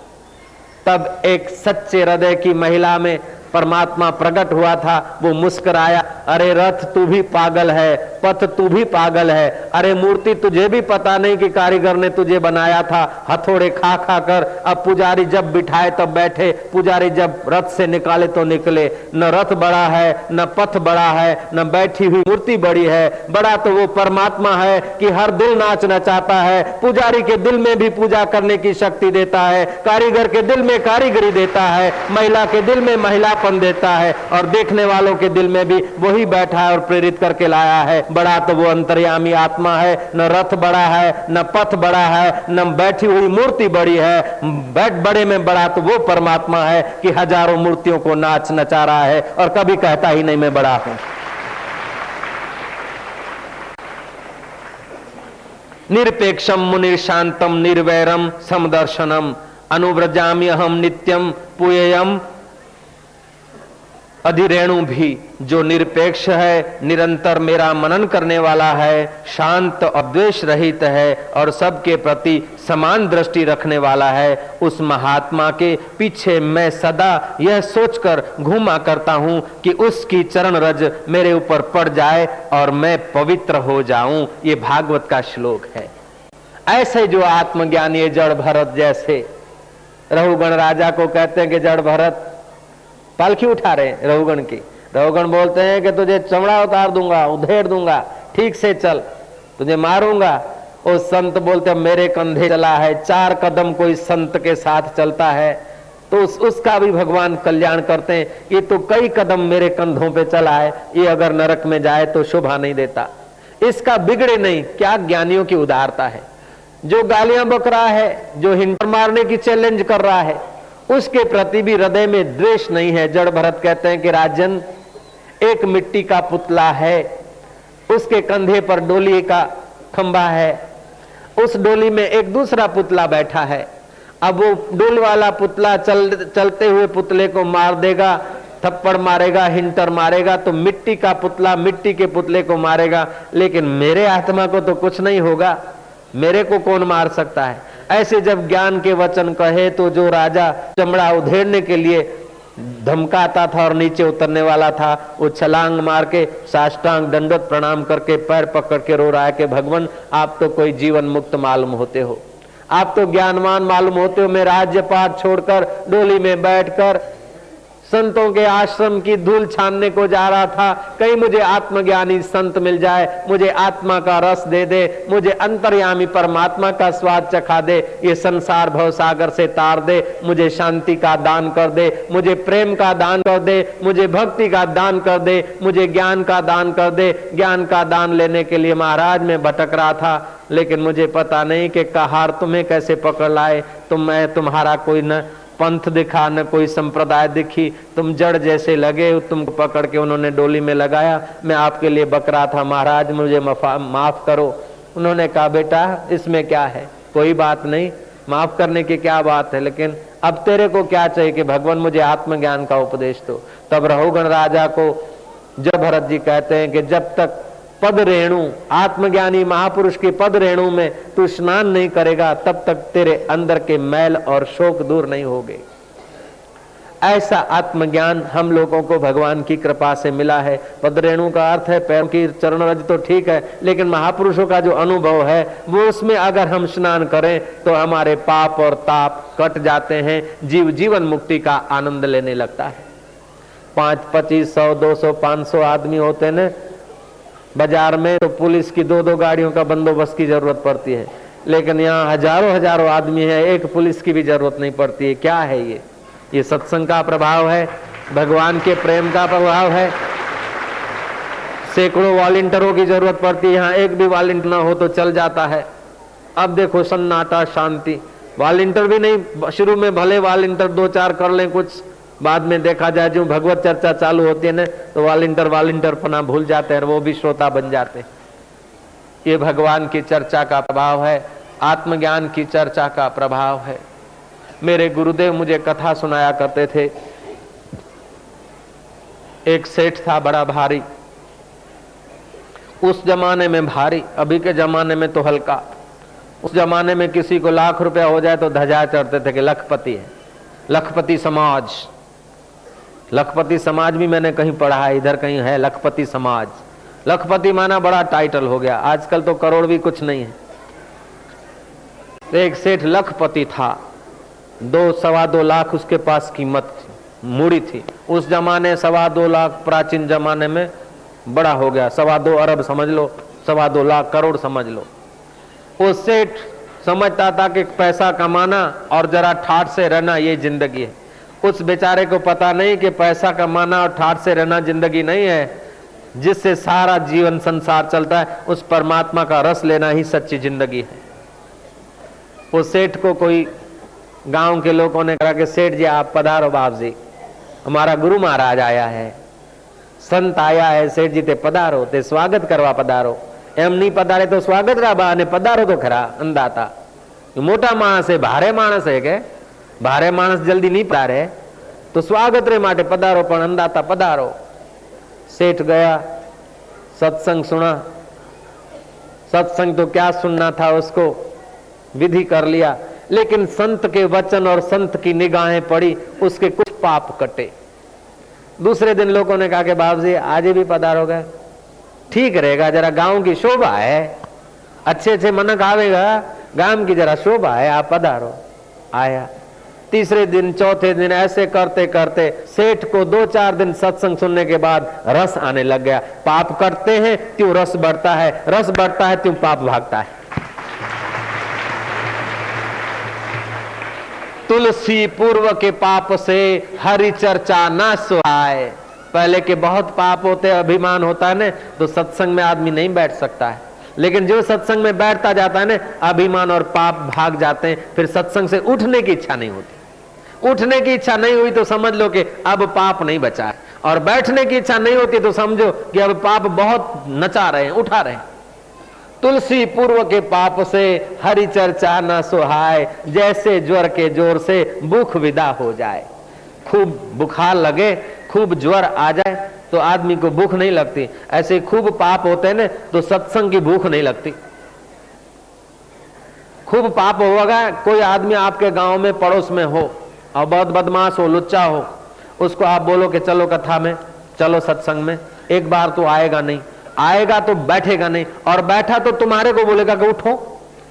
तब एक सच्चे हृदय की महिला में परमात्मा प्रकट हुआ था, वो मुस्कुराया, अरे रथ तू भी पागल है, पथ तू भी पागल है, अरे मूर्ति तुझे भी पता नहीं कि कारीगर ने तुझे बनाया था, हथौड़े खा खा कर। अब पुजारी जब बिठाए तब बैठे, पुजारी जब रथ से निकाले तो निकले। न रथ बड़ा है न पथ बड़ा है न बैठी हुई मूर्ति बड़ी है, बड़ा तो वो परमात्मा है कि हर दिल नाच नचाता है। पुजारी के दिल में भी पूजा करने की शक्ति देता है, कारीगर के दिल में कारीगरी देता है, महिला के दिल में महिला देता है, और देखने वालों के दिल में भी वही बैठा है और प्रेरित करके लाया है। बड़ा तो वो अंतर्यामी आत्मा है, न रथ बड़ा है न पथ बड़ा है न बैठी हुई मूर्ति बड़ी है, बड़े में बड़ा तो वो परमात्मा है कि हजारों मूर्तियों को नाच नचा रहा है और कभी कहता ही नहीं मैं बड़ा हूं। निरपेक्षम मुनि शांतम निर्वैरम समदर्शनम अनुव्रजाम्यहम नित्यम पुयेयम अधिरेणु भी जो निरपेक्ष है, निरंतर मेरा मनन करने वाला है, शांत और द्वेष रहित है और सबके प्रति समान दृष्टि रखने वाला है, उस महात्मा के पीछे मैं सदा यह सोचकर घूमा करता हूं कि उसकी चरण रज मेरे ऊपर पड़ जाए और मैं पवित्र हो जाऊं। ये भागवत का श्लोक है। ऐसे जो आत्मज्ञानी जड़ भरत जैसे, रघुगण राजा को कहते हैं कि जड़ भरत पालखी उठा रहे रघुगण की, रघुगण बोलते हैं कि तुझे चमड़ा उतार दूंगा, उधेड़ दूंगा, ठीक से चल, तुझे मारूंगा। वो संत बोलते मेरे कंधे चला है। 4 कदम कोई संत के साथ चलता है तो उसका भी भगवान कल्याण करते हैं। ये तो कई कदम मेरे कंधों पे चला है, ये अगर नरक में जाए तो शोभा नहीं देता, इसका बिगड़े नहीं। क्या ज्ञानियों की उदारता है। जो गालियां बक रहा है, जो हिंटर मारने की चैलेंज कर रहा है, उसके प्रति भी हृदय में द्वेष नहीं है। जड़ भरत कहते हैं कि राजन, एक मिट्टी का पुतला है, उसके कंधे पर डोली का खंभा है, उस डोली में एक दूसरा पुतला बैठा है। अब वो डोल वाला पुतला चलते हुए पुतले को मार देगा, थप्पड़ मारेगा, हिंटर मारेगा, तो मिट्टी का पुतला मिट्टी के पुतले को मारेगा, लेकिन मेरे आत्मा को तो कुछ नहीं होगा, मेरे को कौन मार सकता है। ऐसे जब ज्ञान के वचन कहे तो जो राजा चमड़ा उधेड़ने के लिए धमकाता था और नीचे उतरने वाला था, वो छलांग मार के साष्टांग दंडवत प्रणाम करके पैर पकड़ के रो रहा है कि भगवान आप तो कोई जीवन मुक्त मालूम होते हो, आप तो ज्ञानवान मालूम होते हो। मैं राज्य पाठ छोड़कर डोली में बैठकर संतों के आश्रम की धूल छानने को जा रहा था, कहीं मुझे आत्मज्ञानी संत मिल जाए, मुझे आत्मा का रस दे दे, मुझे अंतर्यामी परमात्मा का स्वाद चखा दे, ये संसार भव सागर से तार दे, मुझे शांति का दान कर दे, मुझे प्रेम का दान कर दे, मुझे भक्ति का दान कर दे, मुझे ज्ञान का दान कर दे। ज्ञान का दान लेने के लिए महाराज मैं भटक रहा था, लेकिन मुझे पता नहीं कि कहार तुम्हें कैसे पकड़ लाए। मैं तुम्हारा कोई न पंथ दिखा न कोई संप्रदाय दिखी, तुम जड़ जैसे लगे, तुमको पकड़ के उन्होंने डोली में लगाया। मैं आपके लिए बक रहा था, महाराज मुझे माफ करो। उन्होंने कहा बेटा इसमें क्या है, कोई बात नहीं, माफ करने की क्या बात है, लेकिन अब तेरे को क्या चाहिए कि भगवान मुझे आत्मज्ञान का उपदेश दो। तब रघुगण राजा को जब भरत जी कहते हैं कि जब तक पद रेणु, आत्मज्ञानी महापुरुष के पद रेणु में तू स्नान नहीं करेगा, तब तक तेरे अंदर के मैल और शोक दूर नहीं होंगे। ऐसा आत्मज्ञान हम लोगों को भगवान की कृपा से मिला है। पद रेणु का अर्थ है पैरों की चरण रज, तो ठीक है, लेकिन महापुरुषों का जो अनुभव है वो, उसमें अगर हम स्नान करें तो हमारे पाप और ताप कट जाते हैं, जीव जीवन मुक्ति का आनंद लेने लगता है। 5, 25, 100, 200, 500 आदमी होते न बाजार में, तो पुलिस की 2-2 गाड़ियों का बंदोबस्त की जरूरत पड़ती है, लेकिन यहाँ हजारों आदमी है, एक पुलिस की भी जरूरत नहीं पड़ती है। क्या है ये सत्संग का प्रभाव है, भगवान के प्रेम का प्रभाव है। सैकड़ों वॉलंटियरों की जरूरत पड़ती है, यहाँ एक भी वॉलंटियर ना हो तो चल जाता है। अब देखो सन्नाटा, शांति, वॉलंटियर भी नहीं, शुरू में भले वॉलंटियर 2-4 कर लें कुछ, बाद में देखा जाए जो भगवत चर्चा चालू होती है ना, तो वॉलंटियर पना भूल जाते हैं, वो भी श्रोता बन जाते हैं। ये भगवान की चर्चा का प्रभाव है, आत्मज्ञान की चर्चा का प्रभाव है। मेरे गुरुदेव मुझे कथा सुनाया करते थे। एक सेठ था बड़ा भारी, उस जमाने में भारी, अभी के जमाने में तो हल्का। उस जमाने में किसी को लाख रुपया हो जाए तो ध्वजा चढ़ते थे कि लखपति है, लखपति समाज। लखपति समाज भी मैंने कहीं पढ़ा है, इधर कहीं है लखपति समाज। लखपति माना बड़ा टाइटल हो गया, आजकल तो करोड़ भी कुछ नहीं है। एक सेठ लखपति था, 2-2.25 लाख उसके पास कीमत थी, मूड़ी थी। उस जमाने 2.25 लाख प्राचीन जमाने में बड़ा हो गया, 2.25 अरब समझ लो, 2.25 लाख करोड़ समझ लो। वो सेठ समझता था कि पैसा कमाना और जरा ठाठ से रहना ये जिंदगी है। उस बेचारे को पता नहीं कि पैसा कमाना और ठाठ से रहना जिंदगी नहीं है, जिससे सारा जीवन संसार चलता है, उस परमात्मा का रस लेना ही सच्ची जिंदगी है। उस सेठ को कोई गांव के लोगों ने कहा कि सेठ जी आप पधारो, बाप जी हमारा गुरु महाराज आया है, संत आया है, सेठ जी ते पधारो, ते स्वागत करवा पधारो। एम नहीं पधारे तो स्वागत राबा ने पधारो तो खरा अंदाता। मोटा माणस है, भारे माणस है के भारे माणस जल्दी नहीं पधारे, तो स्वागत रे माटे पधारो, पण अंदाता पधारो। सेठ गया, सत्संग सुना। सत्संग तो क्या सुनना था, उसको विधि कर लिया, लेकिन संत के वचन और संत की निगाहें पड़ी, उसके कुछ पाप कटे। दूसरे दिन लोगों ने कहा कि बाबू जी आज भी पधारोगे, ठीक रहेगा, जरा गांव की शोभा है, अच्छे अच्छे मनक आवेगा, गांव की जरा शोभा है, आप पधारो। आया। तीसरे दिन, चौथे दिन ऐसे करते करते सेठ को 2-4 दिन सत्संग सुनने के बाद रस आने लग गया। पाप करते हैं त्यों रस बढ़ता है, रस बढ़ता है त्यों पाप भागता है। तुलसी पूर्व के पाप से हरि चर्चा ना सुहाए। पहले के बहुत पाप होते, अभिमान होता है ना, तो सत्संग में आदमी नहीं बैठ सकता है। लेकिन जो सत्संग में बैठता जाता है ना, अभिमान और पाप भाग जाते हैं, फिर सत्संग से उठने की इच्छा नहीं होती। उठने की इच्छा नहीं हुई तो समझ लो कि अब पाप नहीं बचा है, और बैठने की इच्छा नहीं होती तो समझो कि अब पाप बहुत नचा रहे हैं, उठा रहे हैं। तुलसी पूर्व के पाप से हरि चर्चा न सुहाए, जैसे ज्वर के जोर से भूख विदा हो जाए। खूब बुखार लगे, खूब ज्वर आ जाए तो आदमी को भूख नहीं लगती, ऐसे खूब पाप होते हैं ना तो सत्संग की भूख नहीं लगती। खूब पाप होगा, कोई आदमी आपके गांव में पड़ोस में हो और बहुत बदमाश हो, लुच्चा हो, उसको आप बोलो कि चलो कथा में, चलो सत्संग में, एक बार तो आएगा नहीं, आएगा तो बैठेगा नहीं, और बैठा तो तुम्हारे को बोलेगा कि उठो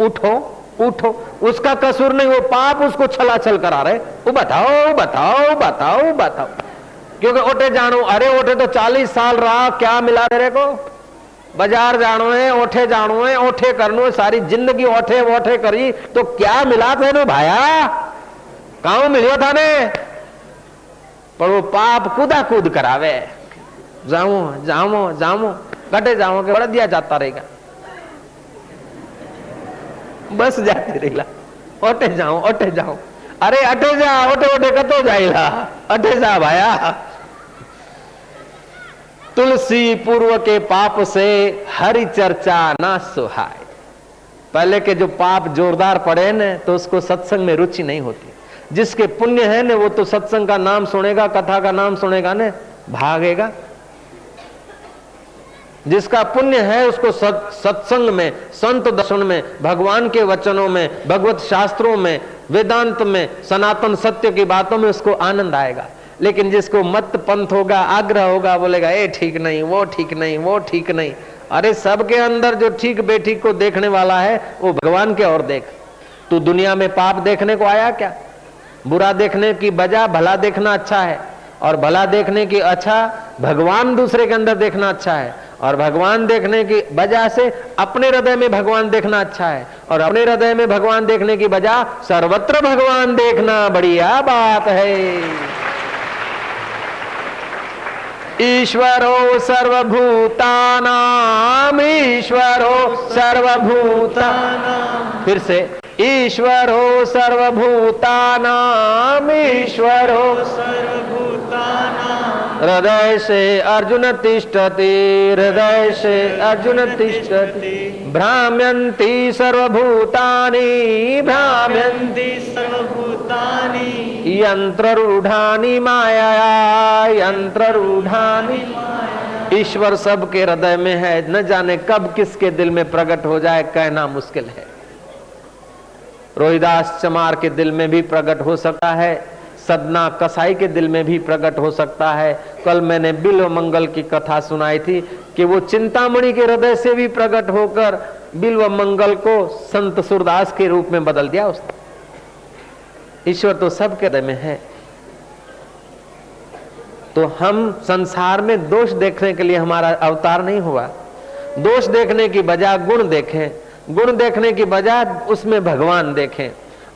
उठो उठो। उसका कसूर नहीं, वो पाप उसको छलाछल करा रहे, वो बताओ बताओ बताओ बताओ, क्योंकि ओठे जानो, अरे ओठे तो 40 साल रहा, क्या मिला तेरे को? बाजार जानो है, ओठे जानो है, ओठे करनो, सारी जिंदगी ओठे वोठे करी तो क्या मिला तेनो भाया? काऊ मिलो था ने? पर वो पाप कूदा कूद करावे, जाओ जाओ जाओ, कटे जाओ के बड़ा दिया जाता रहेगा, बस जाती रहेगा, ओटे जाओ ओटे जाओ, अरे अटे जा, ओटे ओटे कतो जाएगा, अटे जा भाया। तुलसी पूर्व के पाप से हरि चर्चा ना सुहाए। पहले के जो पाप जोरदार पड़े न तो उसको सत्संग में रुचि नहीं होती। जिसके पुण्य है न वो तो सत्संग का नाम सुनेगा, कथा का नाम सुनेगा न, भागेगा। जिसका पुण्य है उसको सत्संग में, संत दर्शन में, भगवान के वचनों में, भगवत शास्त्रों में, वेदांत में, सनातन सत्य की बातों में उसको आनंद आएगा। लेकिन जिसको मत पंथ होगा, आग्रह होगा, बोलेगा ये ठीक नहीं, वो ठीक नहीं, वो ठीक नहीं। अरे सबके अंदर जो ठीक बेठीक को देखने वाला है वो भगवान के ओर देख। तू दुनिया में पाप देखने को आया क्या? बुरा देखने की बजाय भला देखना अच्छा है, और भला देखने की अच्छा भगवान दूसरे के अंदर देखना अच्छा है, और भगवान देखने की वजह से अपने हृदय में भगवान देखना अच्छा है, और अपने हृदय में भगवान देखने की वजह सर्वत्र भगवान देखना बढ़िया बात है। ईश्वरो सर्वभूतानां, ईश्वरो सर्वभूतानां, फिर से ईश्वरो सर्वभूतानां, ईश्वरो सर्वभूतानां, हृदय से अर्जुन तिष्ठति, हृदय से अर्जुन तिष्ठति, भ्राम्यन्ति सर्वभूतानि, भ्राम्यन्ति सर्वभूतानि, यंत्ररूढ़ानि माया, यंत्ररूढ़ानि। ईश्वर सबके हृदय में है, न जाने कब किसके दिल में प्रकट हो जाए कहना मुश्किल है। रोहिदास चमार के दिल में भी प्रकट हो सकता है, सदना कसाई के दिल में भी प्रकट हो सकता है। कल मैंने बिल्व मंगल की कथा सुनाई थी कि वो चिंतामणि के हृदय से भी प्रकट होकर बिल्व मंगल को संत सूरदास के रूप में बदल दिया उसने। ईश्वर तो सबके हृदय में है। तो हम संसार में दोष देखने के लिए हमारा अवतार नहीं हुआ। दोष देखने की बजाय गुण देखें, गुण देखने की बजाय उसमें भगवान देखें,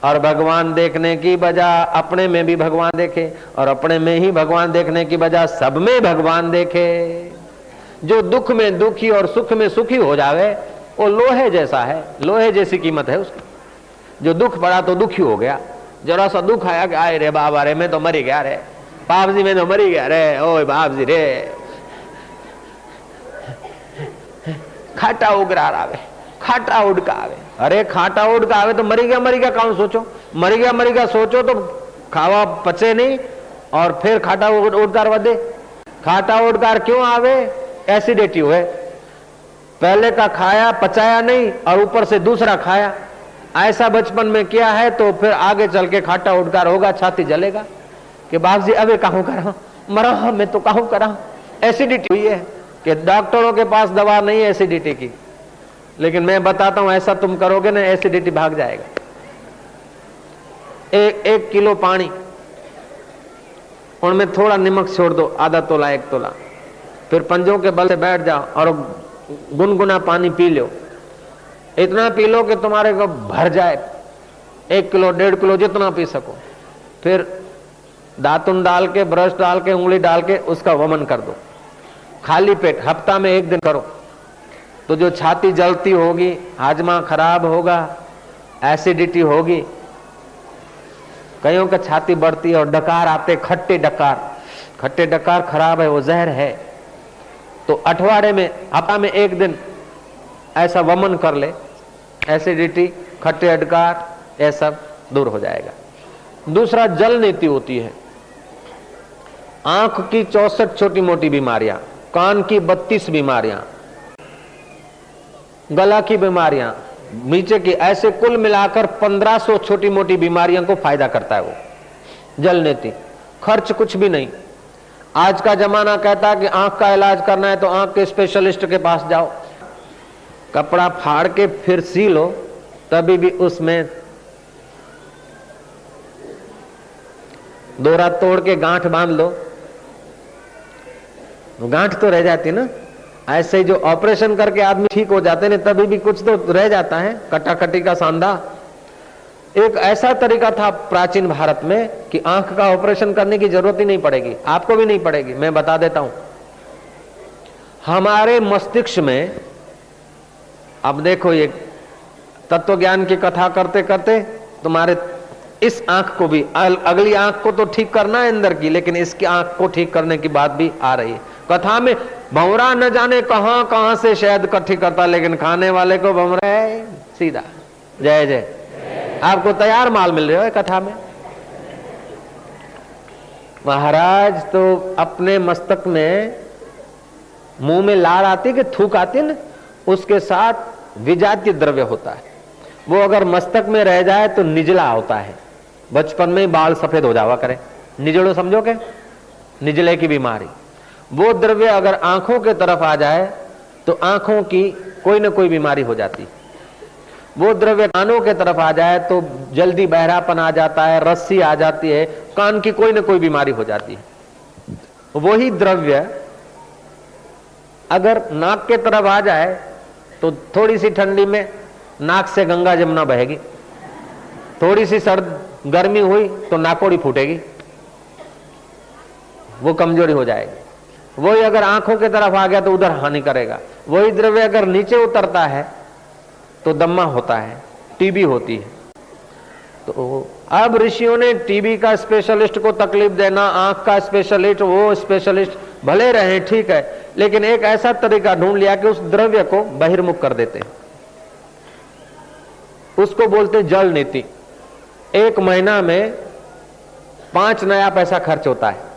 और भगवान देखने की बजाय अपने में भी भगवान देखें, और अपने में ही भगवान देखने की बजाय सब में भगवान देखें। जो दुख में दुखी और सुख में सुखी हो जावे वो लोहे जैसा है, लोहे जैसी कीमत है उसकी। जो दुख पड़ा तो दुखी हो गया, जरा सा दुख आया कि आए रे बाबा रे मैं तो मरी गया रे, बाप जी मैं तो मरी गया रे, ओए बाप जी रे, खाटा उगरा आवे, खाटा उड़का आवे। अरे खाटा उड़का आवे तो मरी गया कौन सोचो, मरी गया सोचो तो खावा पचे नहीं और फिर खाटा ओडकार वधे। खाटा ओडकार क्यों आवे? एसिडिटी हुए, पहले का खाया पचाया नहीं और ऊपर से दूसरा खाया, ऐसा बचपन में किया है तो फिर आगे चल के खाटा ओडकार होगा, छाती जलेगा कि बाप जी अबे कहूं करा, मरा मैं तो कहूं करा। एसिडिटी हुई है कि डॉक्टरों के पास दवा नहीं है एसिडिटी की, लेकिन मैं बताता हूं ऐसा तुम करोगे ना एसिडिटी भाग जाएगा। एक किलो पानी, उनमें थोड़ा नमक छोड़ दो, आधा तोला 1 तोला, फिर पंजों के बल से बैठ जाओ और गुनगुना पानी पी लो। इतना पी लो कि तुम्हारे को भर जाए, 1 किलो 1.5 किलो जितना पी सको। फिर दातुन डाल के, ब्रश डाल के, उंगली डाल के उसका वमन कर दो खाली पेट। हफ्ता में 1 दिन करो तो जो छाती जलती होगी, हाजमा खराब होगा, एसिडिटी होगी, कईयों का छाती बढ़ती है और डकार आते, खट्टे डकार खराब है, वो जहर है। तो अठवाड़े में, हफ्ता में 1 दिन ऐसा वमन कर ले, एसिडिटी, खट्टे डकार, ये सब दूर हो जाएगा। दूसरा जल नीति होती है। आंख की 64 छोटी मोटी बीमारियां, कान की 32 बीमारियां, गला की बीमारियां, नीचे की, ऐसे कुल मिलाकर 1500 छोटी मोटी बीमारियों को फायदा करता है वो जल नीति। खर्च कुछ भी नहीं। आज का जमाना कहता है कि आंख का इलाज करना है तो आंख के स्पेशलिस्ट के पास जाओ, कपड़ा फाड़ के फिर सी लो, तभी भी उसमें डोरा तोड़ के गांठ बांध लो, गांठ तो रह जाती ना। ऐसे ही जो ऑपरेशन करके आदमी ठीक हो जाते हैं तभी भी कुछ तो रह जाता है, कटाकटी का सांधा। एक ऐसा तरीका था प्राचीन भारत में कि आंख का ऑपरेशन करने की जरूरत ही नहीं पड़ेगी, आपको भी नहीं पड़ेगी। मैं बता देता हूं, हमारे मस्तिष्क में, अब देखो ये तत्व ज्ञान की कथा करते करते तुम्हारे इस आंख को भी, अगली आंख को तो ठीक करना है अंदर की, लेकिन इसकी आंख को ठीक करने की बात भी आ रही है कथा में। भंवरा न जाने कहां कहां से शहद इकट्ठी करता, लेकिन खाने वाले को भंवरा है सीधा। जय जय। आपको तैयार माल मिल रहा है कथा में। महाराज तो अपने मस्तक में, मुंह में लार आती कि थूक आती है ना, उसके साथ विजातीय द्रव्य होता है, वो अगर मस्तक में रह जाए तो निजला होता है। बचपन में बाल सफेद हो जावा करे, निजड़ो समझो के, निजले की बीमारी। वो द्रव्य अगर आंखों के तरफ आ जाए तो आंखों की कोई ना कोई बीमारी हो जाती। वो द्रव्य कानों के तरफ आ जाए तो जल्दी बहरापन आ जाता है, रस्सी आ जाती है, कान की कोई ना कोई बीमारी हो जाती है। वही द्रव्य अगर नाक के तरफ आ जाए तो थोड़ी सी ठंडी में नाक से गंगा जमुना बहेगी, थोड़ी सी सर्द गर्मी हुई तो नाकोड़ी फूटेगी, वो कमजोरी हो जाएगी। वही अगर आंखों की तरफ आ गया तो उधर हानि करेगा। वही द्रव्य अगर नीचे उतरता है तो दम्मा होता है, टीबी होती है। तो अब ऋषियों ने टीबी का स्पेशलिस्ट को तकलीफ देना, आंख का स्पेशलिस्ट, वो स्पेशलिस्ट भले रहे ठीक है, लेकिन एक ऐसा तरीका ढूंढ लिया कि उस द्रव्य को बहिर्मुख कर देते, उसको बोलते जल नीति। 1 महीना में 5 नया पैसा खर्च होता है,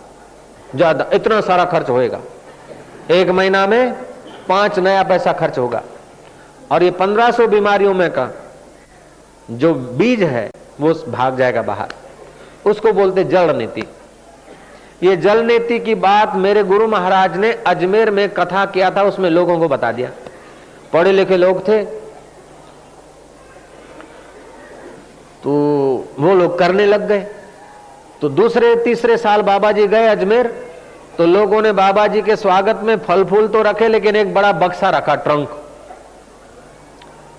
ज्यादा, इतना सारा खर्च होएगा 1 महीना में 5 नया पैसा खर्च होगा। और ये 1500 बीमारियों में का जो बीज है वो भाग जाएगा बाहर, उसको बोलते जल नीति। ये जल नीति की बात मेरे गुरु महाराज ने अजमेर में कथा किया था, उसमें लोगों को बता दिया। पढ़े लिखे लोग थे तो वो लोग करने लग गए। तो दूसरे तीसरे साल बाबा जी गए अजमेर, तो लोगों ने बाबा जी के स्वागत में फल फूल तो रखे, लेकिन एक बड़ा बक्सा रखा, ट्रंक।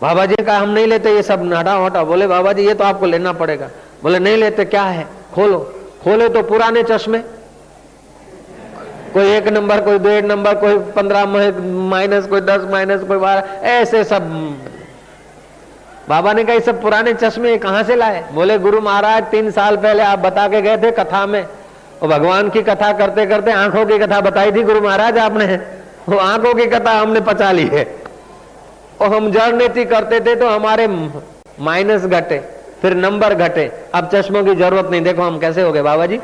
बाबा जी ने कहा हम नहीं लेते ये सब नाटा वाटा। बोले बाबा जी ये तो आपको लेना पड़ेगा। बोले नहीं लेते, क्या है? खोलो। खोले तो पुराने चश्मे, कोई 1 नंबर, कोई 2 नंबर, कोई 15 माइनस, कोई 10 माइनस, कोई 12, ऐसे सब। बाबा ने कहा ये सब पुराने चश्मे कहां से लाए? बोले गुरु महाराज 3 साल पहले आप बता के गए थे कथा में, वो भगवान की कथा करते करते आंखों की कथा बताई थी गुरु महाराज आपने, वो आंखों की कथा हमने पचा ली है। और हम जड़ नीति करते थे तो हमारे माइनस घटे, फिर नंबर घटे, अब चश्मों की जरूरत नहीं। देखो हम कैसे हो गए बाबा जी।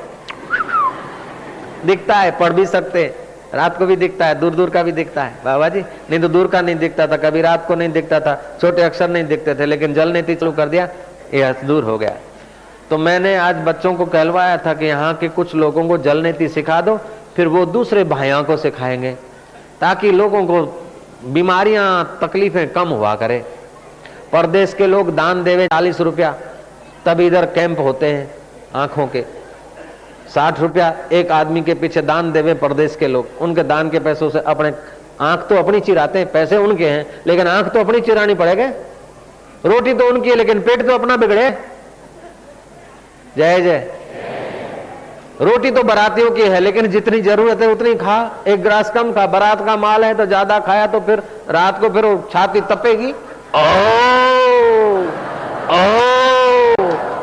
दिखता है, पढ़ भी सकते हैं, रात को भी दिखता है, दूर दूर का भी दिखता है बाबा जी। नहीं तो दूर का नहीं दिखता था, कभी रात को नहीं दिखता था, छोटे अक्षर नहीं दिखते थे, लेकिन जल नीति चालू कर दिया, ये दूर हो गया। तो मैंने आज बच्चों को कहलवाया था कि यहाँ के कुछ लोगों को जल नीति सिखा दो, फिर वो दूसरे भाइयों को सिखाएंगे, ताकि लोगों को बीमारियां तकलीफें कम हुआ करे। परदेश के लोग दान देवे 40 रुपया, तब इधर कैंप होते हैं आंखों के, 60 रुपया एक आदमी के पीछे दान देवे परदेश के लोग। उनके दान के पैसों से अपने आंख तो अपनी चिराते हैं, पैसे उनके हैं लेकिन आंख तो अपनी चिरानी पड़ेगा। रोटी तो उनकी है लेकिन पेट तो अपना बिगड़े। जय जय। रोटी तो बारातियों की है लेकिन जितनी जरूरत है उतनी खा, एक ग्रास कम खा। बारात का माल है तो ज्यादा खाया तो फिर रात को फिर छाती तपेगी।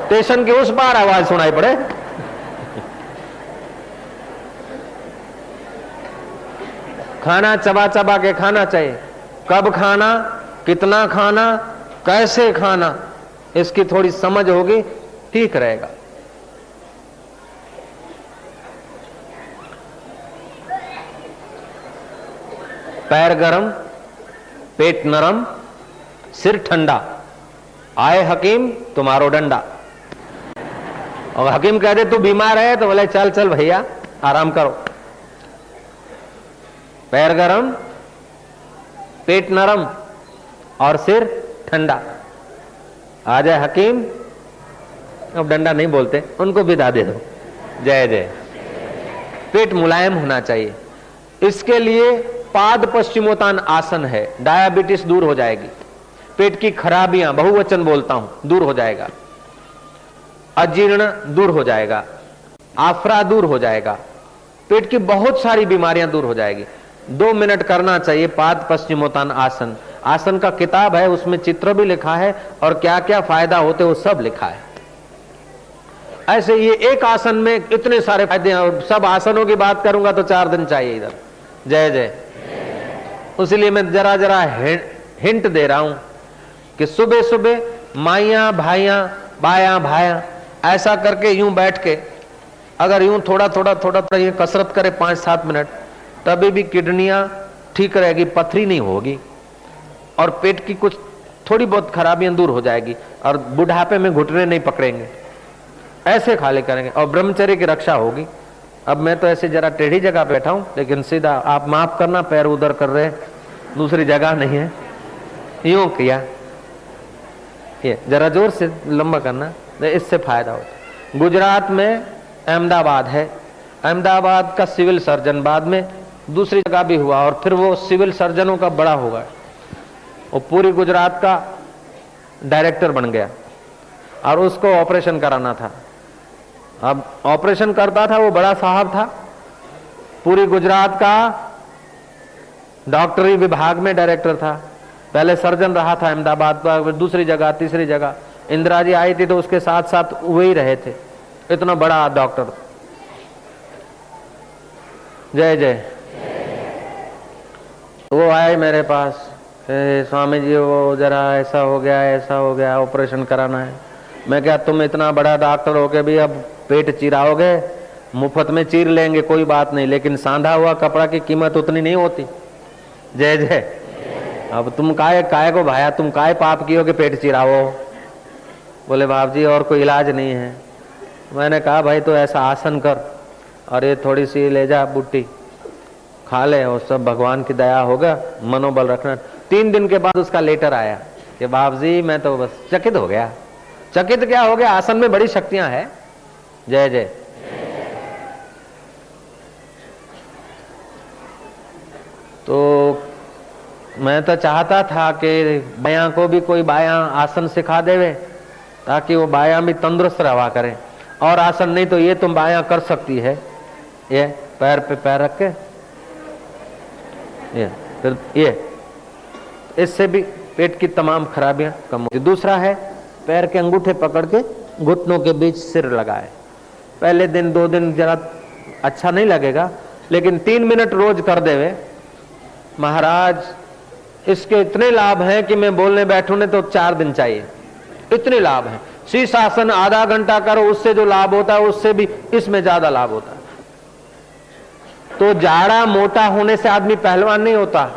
स्टेशन के उस पार आवाज सुनाई पड़े। खाना चबा चबा के खाना चाहिए। कब खाना, कितना खाना, कैसे खाना, इसकी थोड़ी समझ होगी, ठीक रहेगा। पैर गरम, पेट नरम, सिर ठंडा, आए हकीम तुम्हारो डंडा। और हकीम कह दे तू बीमार है तो बोले चल चल भैया आराम करो। पैर गरम, पेट नरम और सिर ठंडा, आ जाए हकीम। अब डंडा नहीं बोलते, उनको विदा दे दो। जय जय। पेट मुलायम होना चाहिए। इसके लिए पाद पश्चिमोत्तान आसन है, डायबिटीज दूर हो जाएगी। पेट की खराबियां, बहुवचन बोलता हूं, दूर हो जाएगा। अजीर्ण दूर हो जाएगा, आफरा दूर हो जाएगा, पेट की बहुत सारी बीमारियां दूर हो जाएगी। 2 मिनट करना चाहिए पाद पश्चिमोत्तान आसन। आसन का किताब है, उसमें चित्र भी लिखा है और क्या क्या फायदा होते वो सब लिखा है। ऐसे ये एक आसन में इतने सारे फायदे हैं, और सब आसनों की बात करूंगा तो 4 दिन चाहिए इधर। जय जय। इसलिए मैं जरा जरा हिंट दे रहा हूं कि सुबह सुबह माइया भाइया, बाया भाया, ऐसा करके यूं बैठ के अगर यूं थोड़ा थोड़ा थोड़ा थोड़ा ये कसरत करे 5-7 मिनट, तभी भी किडनियां ठीक रहेगी, पथरी नहीं होगी और पेट की कुछ थोड़ी बहुत खराबियां दूर हो जाएगी और बुढ़ापे में घुटने नहीं पकड़ेंगे। ऐसे खाली करेंगे और ब्रह्मचर्य की रक्षा होगी। अब मैं तो ऐसे जरा टेढ़ी जगह बैठा हूं, लेकिन सीधा आप माफ करना, पैर उधर कर रहे, दूसरी जगह नहीं है, यूं किया, ये जरा जोर से लंबा करना, इससे फायदा होता। गुजरात में अहमदाबाद है, अहमदाबाद का सिविल सर्जन बाद में दूसरी जगह भी हुआ और फिर वो सिविल सर्जनों का बड़ा होगा, वो पूरी गुजरात का डायरेक्टर बन गया और उसको ऑपरेशन कराना था। अब ऑपरेशन करता था वो बड़ा साहब था, पूरी गुजरात का डॉक्टरी विभाग में डायरेक्टर था। पहले सर्जन रहा था अहमदाबाद पर, दूसरी जगह, तीसरी जगह। इंदिरा जी आई थी तो उसके साथ साथ वो ही रहे थे, इतना बड़ा डॉक्टर। जय जय। वो आए मेरे पास, स्वामी जी वो जरा ऐसा हो गया, ऐसा हो गया, ऑपरेशन कराना है। मैं क्या तुम इतना बड़ा डॉक्टर हो के भी अब पेट चिराओगे? मुफ्त में चीर लेंगे कोई बात नहीं, लेकिन सांधा हुआ कपड़ा की कीमत उतनी नहीं होती। जय जय। अब तुम काय को भाया, तुम काय पाप कियो कि पेट चिराओ? बोले बाप जी और कोई इलाज नहीं है। मैंने कहा भाई तो ऐसा आसन कर और ये थोड़ी सी ले जा बुट्टी खा ले और सब भगवान की दया होगा, मनोबल रखना। 3 दिन के बाद उसका लेटर आया कि बाप जी मैं तो बस चकित हो गया। चकित क्या हो गया? आसन में बड़ी शक्तियां हैं। जय जय। तो मैं तो चाहता था कि बाया को भी कोई बाया आसन सिखा देवे ताकि वो बाया भी तंदुरुस्त रहा करें। और आसन नहीं तो ये तुम बाया कर सकती है, ये पैर पे पैर रख के, ये फिर ये, इससे भी पेट की तमाम खराबियां कम होती। दूसरा है पैर के अंगूठे पकड़ के घुटनों के बीच सिर लगाए। पहले दिन 2 दिन जरा अच्छा नहीं लगेगा, लेकिन 3 मिनट रोज कर देवे महाराज, इसके इतने लाभ हैं कि मैं बोलने बैठूं ने तो 4 दिन चाहिए, इतने लाभ हैं। शीर्षासन आधा घंटा करो, उससे जो लाभ होता है उससे भी इसमें ज्यादा लाभ होता है। तो जाड़ा मोटा होने से आदमी पहलवान नहीं होता,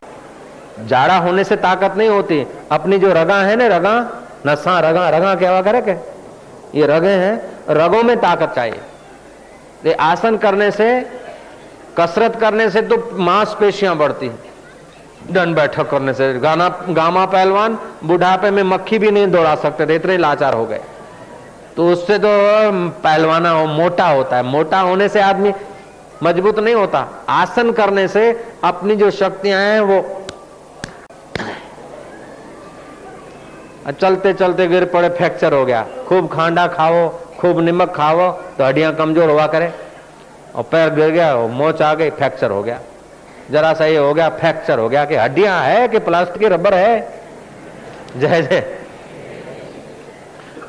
जाड़ा होने से ताकत नहीं होती। अपनी जो रगा है ना, रगा नसा, रगा रगा क्या हुआ करे के, ये रगे हैं, रगों में ताकत चाहिए। ये आसन करने से, कसरत करने से तो मांसपेशियां बढ़ती, दंड बैठक करने से गामा पहलवान बुढ़ापे में मक्खी भी नहीं दौड़ा सकते थे, इतने लाचार हो गए। तो उससे तो पहलवाना हो, मोटा होता है। मोटा होने से आदमी मजबूत नहीं होता। आसन करने से अपनी जो शक्तियां हैं वो, चलते चलते गिर पड़े, फ्रैक्चर हो गया। खूब खांडा खाओ, खूब नमक खाओ तो हड्डियां कमजोर हुआ करे, और पैर गिर गया, मोच आ गई, फ्रैक्चर हो गया। जरा सा ये हो गया, फ्रैक्चर हो गया कि हड्डियां है कि प्लास्टिक की रबर है। जय जय।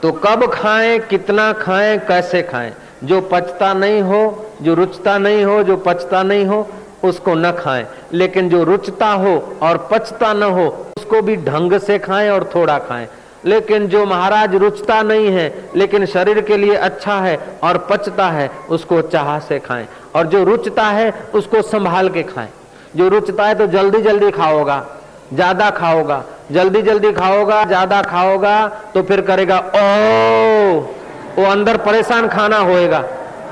तो कब खाएं, कितना खाएं, कैसे खाएं? जो पचता नहीं हो, जो रुचता नहीं हो, जो पचता नहीं हो, उसको न खाएं। लेकिन जो रुचता हो और पचता न हो, उसको भी ढंग से खाएं और थोड़ा खाएं। लेकिन जो महाराज रुचता नहीं है लेकिन शरीर के लिए अच्छा है और पचता है, उसको चाह से खाएं। और जो रुचता है उसको संभाल के खाएं। जो रुचता है तो जल्दी जल्दी खाओगा, ज्यादा खाओगा, जल्दी जल्दी खाओगा, ज्यादा खाओगा तो फिर करेगा ओ, वो अंदर परेशान खाना होएगा,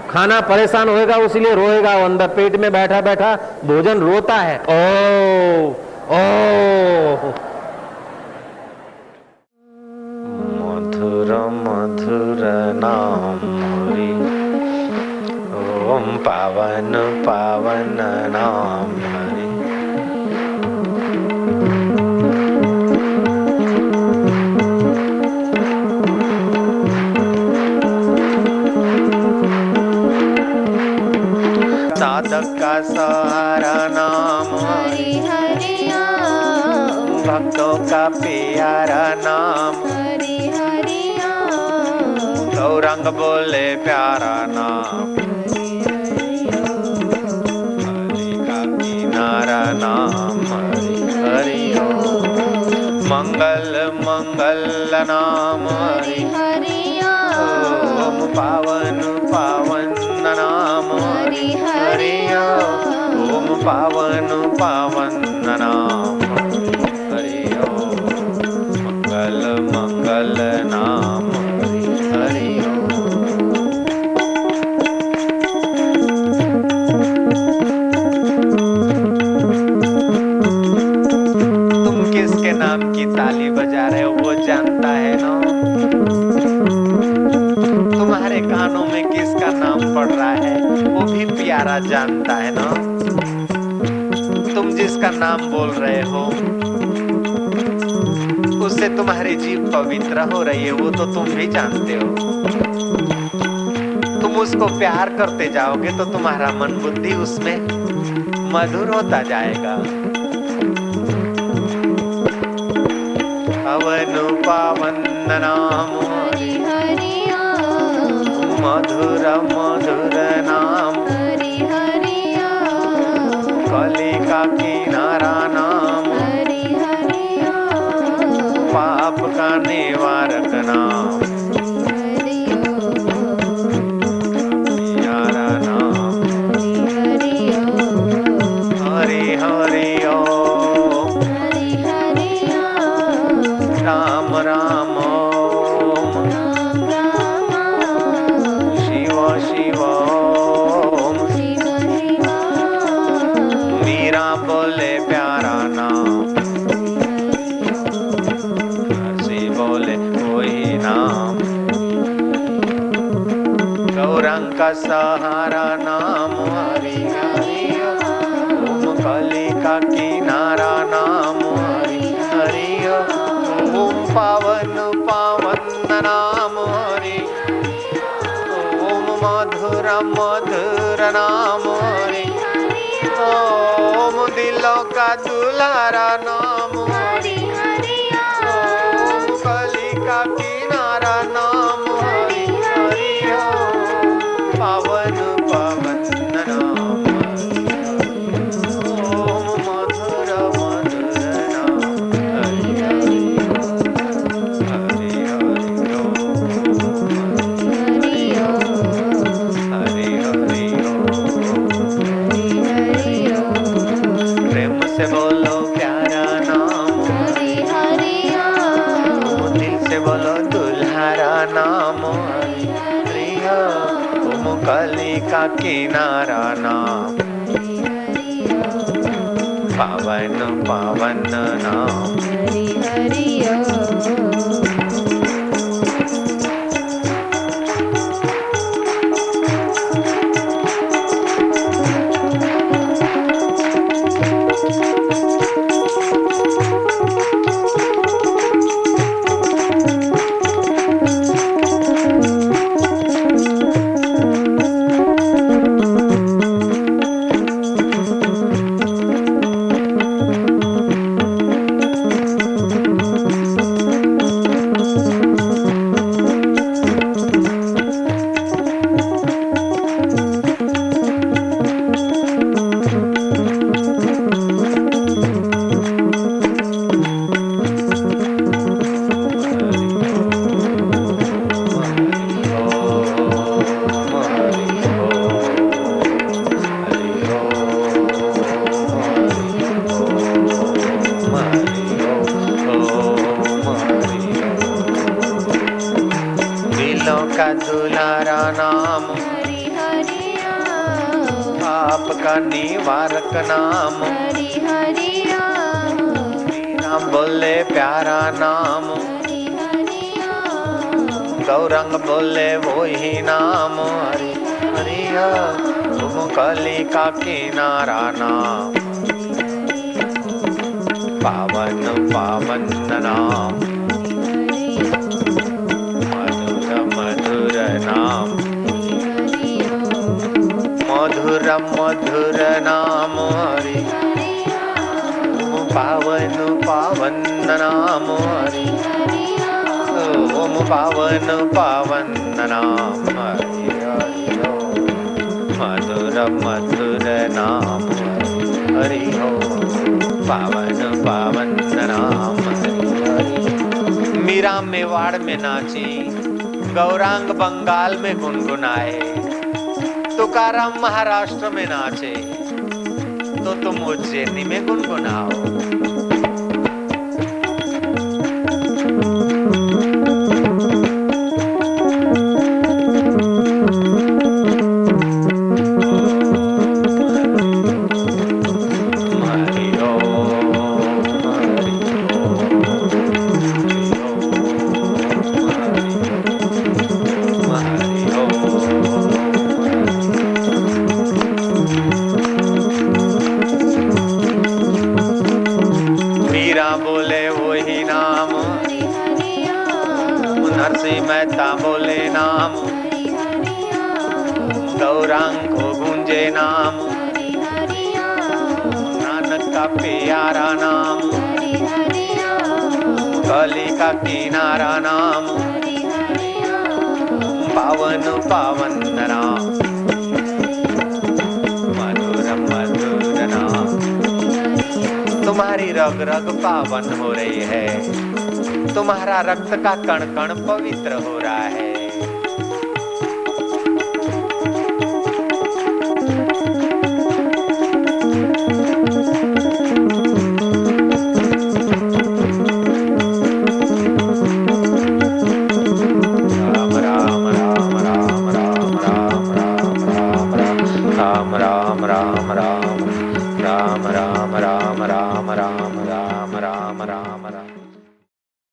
खाना परेशान होएगा, इसलिए रोएगा। वो अंदर पेट में बैठा बैठा भोजन रोता है, ओ ओ। मधुर मधुर नाम हरि, ओम पावन पावन नाम हरि। साधक का सहारा नाम हरि हरि, भक्तों का प्यारा नाम हरि हरि, गौरंग बोले प्यारा नाम हरि का किनारा नाम हरि हरि। मंगल मंगल नाम हरि हरि, ओम पावन पावन नाम हरि हरि, ओम पावन पावन नाम हरि हरि, मंगल मंगल नाम हरि हरि। तुम किसके नाम की ताली बजा रहे हो वो जानता है ना। तुम्हारे कानों में किसका नाम पड़ रहा है वो भी प्यारा जानता है ना। तुम जिसका नाम बोल रहे हो उससे तुम्हारी जीव पवित्र हो रही है, वो तो तुम भी जानते हो। तुम उसको प्यार करते जाओगे तो तुम्हारा मन बुद्धि उसमें मधुर होता जाएगा। पावन पावन नाम हरि हरि, मधुर मधुर नाम हरि हरि, कली का किनारा नाम हरि हरि, पाप का निवारक नाम प्यारा नाम हरि हरि ओम, राम राम ओम, शिव शिव ओम, मीरा बोले प्यारा नाम, हर्षि बोले वही नाम, गौरंग का सहारा नाम हरि हरि, ओम कली का किनारा नाम हरि हरि, ओम पावन पावन नाम हरि, ओम मधुर मधुर नाम हरि, ओम दिलों का दुलारा नाम हरि हरि, ओम कली का किनारा नाम हरि हरि, पावन पावन नाम ओम मधुर मधुर नाम हरि हरि हरि हरि हरि हरि हरि। कली का किनारा नाम, पावन पावन नाम। हरि हरि का दुलारा नाम, हरि हरि आपका निवारक नाम। हरि हरि राम बोले प्यारा नाम, हरि हरि गौरंग बोले वो ही नाम। हरि हरि तुम कली का किनारा नाम, पावन पावन नाम, मधुर नाम, मधुर मधुर नाम। हरि पावन पावन नाम। हरि ओम पावन पावन नाम। हरि हरि मधुर मधुर नाम। हरि ओम पावन पावन नाम। हरि हरि मीरा मेवाड़ में नाची, गौरांग बंगाल में गुनगुनाए, तुकाराम महाराष्ट्र में नाचे, तो तुम उज्जैनी में गुनगुनाओ। बोले वही नाम, नरसिंह मेहता बोले नाम, गौरांग को गूंजे नाम, नानक का प्यारा नाम, कली का किनारा नाम, पावन पावन नाम, मधुर मधुर नाम। तुम्हारी रग रग पावन हो रही है, तुम्हारा रक्त का कण कण पवित्र हो रहा है।